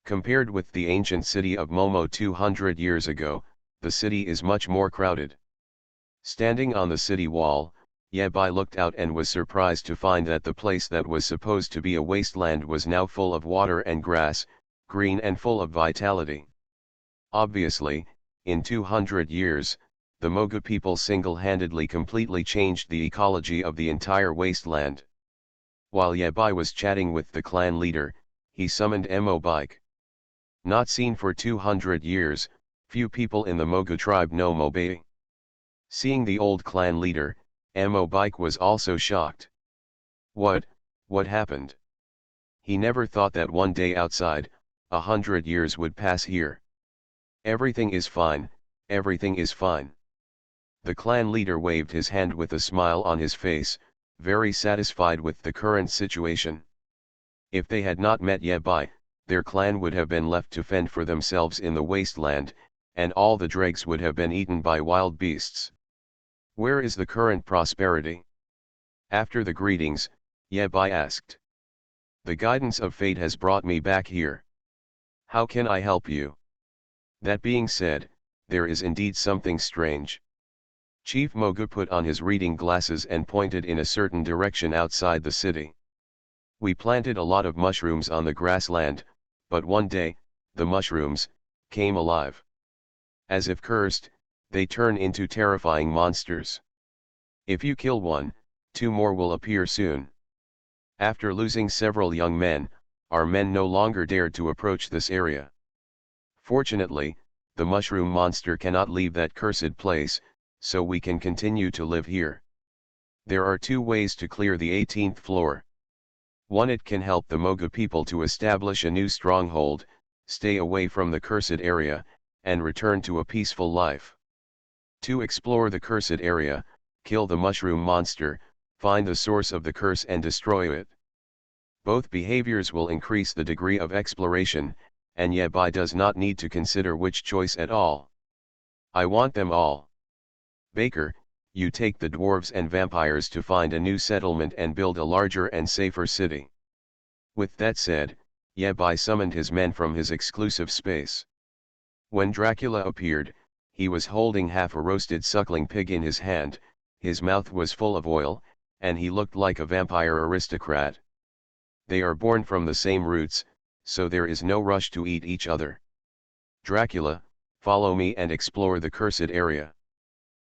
Compared with the ancient city of Momo 200 years ago, the city is much more crowded. Standing on the city wall, Yebai looked out and was surprised to find that the place that was supposed to be a wasteland was now full of water and grass, green and full of vitality. Obviously, in 200 years, the Mogu people single-handedly completely changed the ecology of the entire wasteland. While Yebai was chatting with the clan leader, he summoned Mo Bike. Not seen for 200 years, few people in the Mogu tribe know Mobai. Seeing the old clan leader, Mo Bike was also shocked. What happened? He never thought that one day outside, 100 years would pass here. Everything is fine, everything is fine. The clan leader waved his hand with a smile on his face, very satisfied with the current situation. If they had not met Yebai, their clan would have been left to fend for themselves in the wasteland, and all the dregs would have been eaten by wild beasts. Where is the current prosperity? After the greetings, Yebai asked. The guidance of fate has brought me back here. How can I help you? That being said, there is indeed something strange. Chief Mogu put on his reading glasses and pointed in a certain direction outside the city. We planted a lot of mushrooms on the grassland, but one day, the mushrooms came alive. As if cursed, they turn into terrifying monsters. If you kill one, 2 more will appear soon. After losing several young men, our men no longer dared to approach this area. Fortunately, the mushroom monster cannot leave that cursed place, so we can continue to live here. There are 2 ways to clear the 18th floor. One, it can help the Mogu people to establish a new stronghold, stay away from the cursed area, and return to a peaceful life. 2, explore the cursed area, kill the mushroom monster, find the source of the curse and destroy it. Both behaviors will increase the degree of exploration, and Yebai does not need to consider which choice at all. I want them all. Baker, you take the dwarves and vampires to find a new settlement and build a larger and safer city. With that said, Yebai summoned his men from his exclusive space. When Dracula appeared, he was holding half a roasted suckling pig in his hand, his mouth was full of oil, and he looked like a vampire aristocrat. They are born from the same roots, so there is no rush to eat each other. Dracula, follow me and explore the cursed area.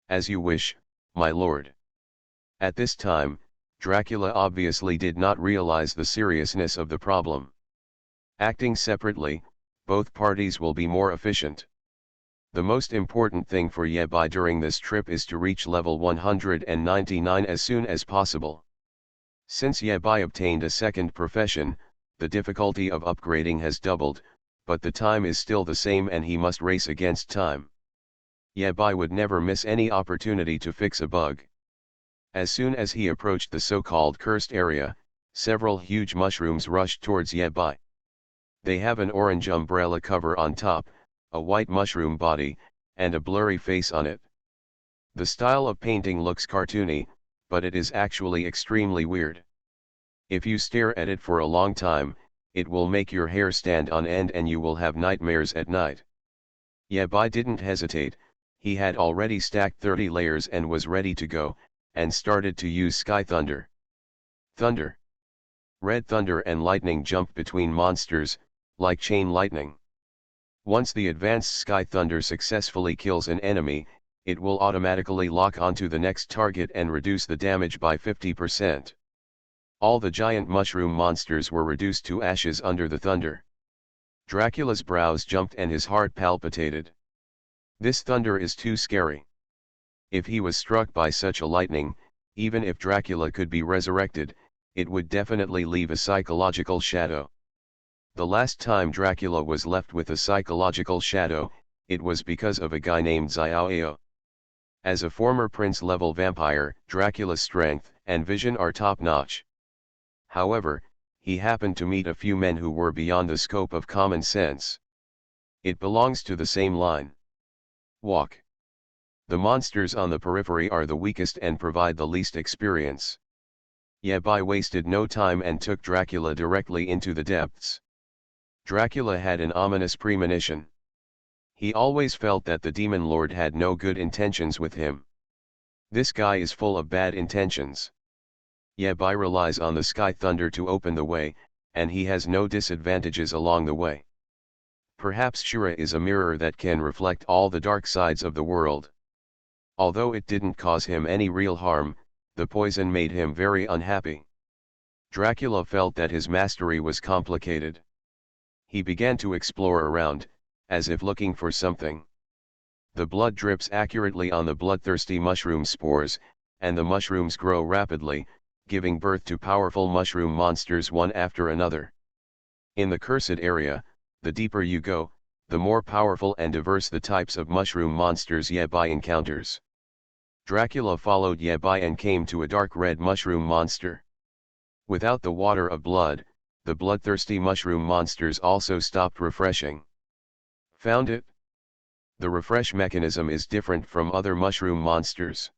As you wish, my lord. At this time, Dracula obviously did not realize the seriousness of the problem. Acting separately, both parties will be more efficient. The most important thing for Yebai during this trip is to reach level 199 as soon as possible. Since Yebai obtained a second profession, the difficulty of upgrading has doubled, but the time is still the same and he must race against time. Yebai would never miss any opportunity to fix a bug. As soon as he approached the so-called cursed area, Several huge mushrooms rushed towards Yabai. They have an orange umbrella cover on top, a white mushroom body, and a blurry face on it. The style of painting looks cartoony, but it is actually extremely weird. If you stare at it for a long time, it will make your hair stand on end and you will have nightmares at night. Yabai didn't hesitate, he had already stacked 30 layers and was ready to go, and started to use Sky Thunder. Thunder. Red thunder and lightning jump between monsters, like chain lightning. Once the advanced Sky Thunder successfully kills an enemy, it will automatically lock onto the next target and reduce the damage by 50%. All the giant mushroom monsters were reduced to ashes under the thunder. Dracula's brows jumped and his heart palpitated. This thunder is too scary. If he was struck by such a lightning, even if Dracula could be resurrected, it would definitely leave a psychological shadow. The last time Dracula was left with a psychological shadow, it was because of a guy named Xiaoao. As a former prince-level vampire, Dracula's strength and vision are top-notch. However, he happened to meet a few men who were beyond the scope of common sense. It belongs to the same line. Walk. The monsters on the periphery are the weakest and provide the least experience. Yabai wasted no time and took Dracula directly into the depths. Dracula had an ominous premonition. He always felt that the demon lord had no good intentions with him. This guy is full of bad intentions. Yabai relies on the Sky Thunder to open the way, and he has no disadvantages along the way. Perhaps Shura is a mirror that can reflect all the dark sides of the world. Although it didn't cause him any real harm, the poison made him very unhappy. Dracula felt that his mastery was complicated. He began to explore around, as if looking for something. The blood drips accurately on the bloodthirsty mushroom spores, and the mushrooms grow rapidly, giving birth to powerful mushroom monsters one after another. In the cursed area, the deeper you go, the more powerful and diverse the types of mushroom monsters Yabai encounters. Dracula followed Yabai and came to a dark red mushroom monster. Without the water of blood, the bloodthirsty mushroom monsters also stopped refreshing. Found it? The refresh mechanism is different from other mushroom monsters.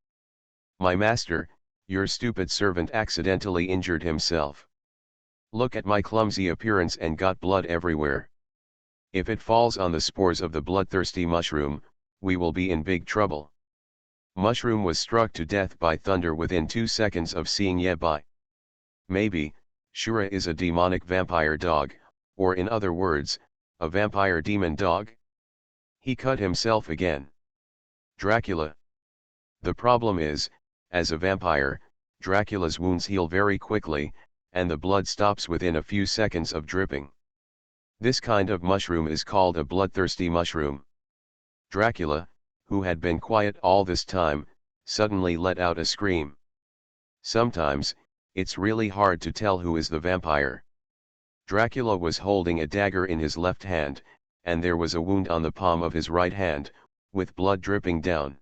My master, your stupid servant accidentally injured himself. Look at my clumsy appearance and got blood everywhere. If it falls on the spores of the bloodthirsty mushroom, we will be in big trouble. Mushroom was struck to death by thunder within 2 seconds of seeing Yabai. Maybe, Shura is a demonic vampire dog, or in other words, a vampire demon dog? He cut himself again. Dracula. The problem is, as a vampire, Dracula's wounds heal very quickly, and the blood stops within a few seconds of dripping. This kind of mushroom is called a bloodthirsty mushroom. Dracula, who had been quiet all this time, suddenly let out a scream. Sometimes, it's really hard to tell who is the vampire. Dracula was holding a dagger in his left hand, and there was a wound on the palm of his right hand, with blood dripping down.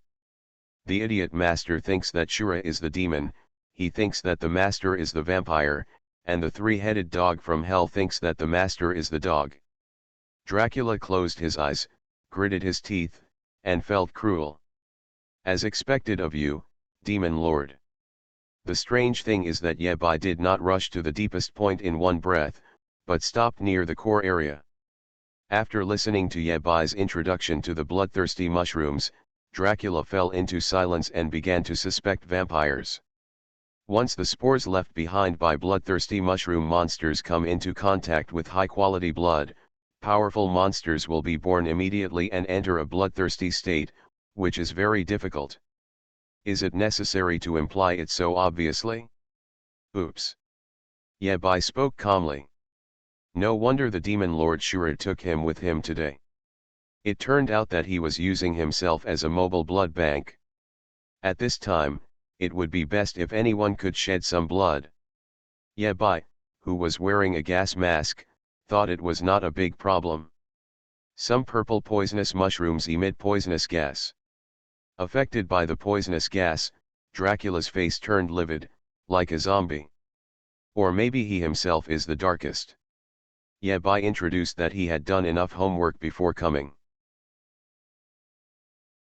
The idiot master thinks that Shura is the demon, he thinks that the master is the vampire, and the three-headed dog from hell thinks that the master is the dog. Dracula closed his eyes, gritted his teeth, and felt cruel. As expected of you, demon lord. The strange thing is that Yabai did not rush to the deepest point in one breath, but stopped near the core area. After listening to Yabai's introduction to the bloodthirsty mushrooms, Dracula fell into silence and began to suspect vampires. Once the spores left behind by bloodthirsty mushroom monsters come into contact with high-quality blood, powerful monsters will be born immediately and enter a bloodthirsty state, which is very difficult. Is it necessary to imply it so obviously? Oops. Yabai spoke calmly. No wonder the demon lord Shura took him with him today. It turned out that he was using himself as a mobile blood bank. At this time, it would be best if anyone could shed some blood. Yabai, who was wearing a gas mask, thought it was not a big problem. Some purple poisonous mushrooms emit poisonous gas. Affected by the poisonous gas, Dracula's face turned livid, like a zombie. Or maybe he himself is the darkest. Yabai introduced that he had done enough homework before coming.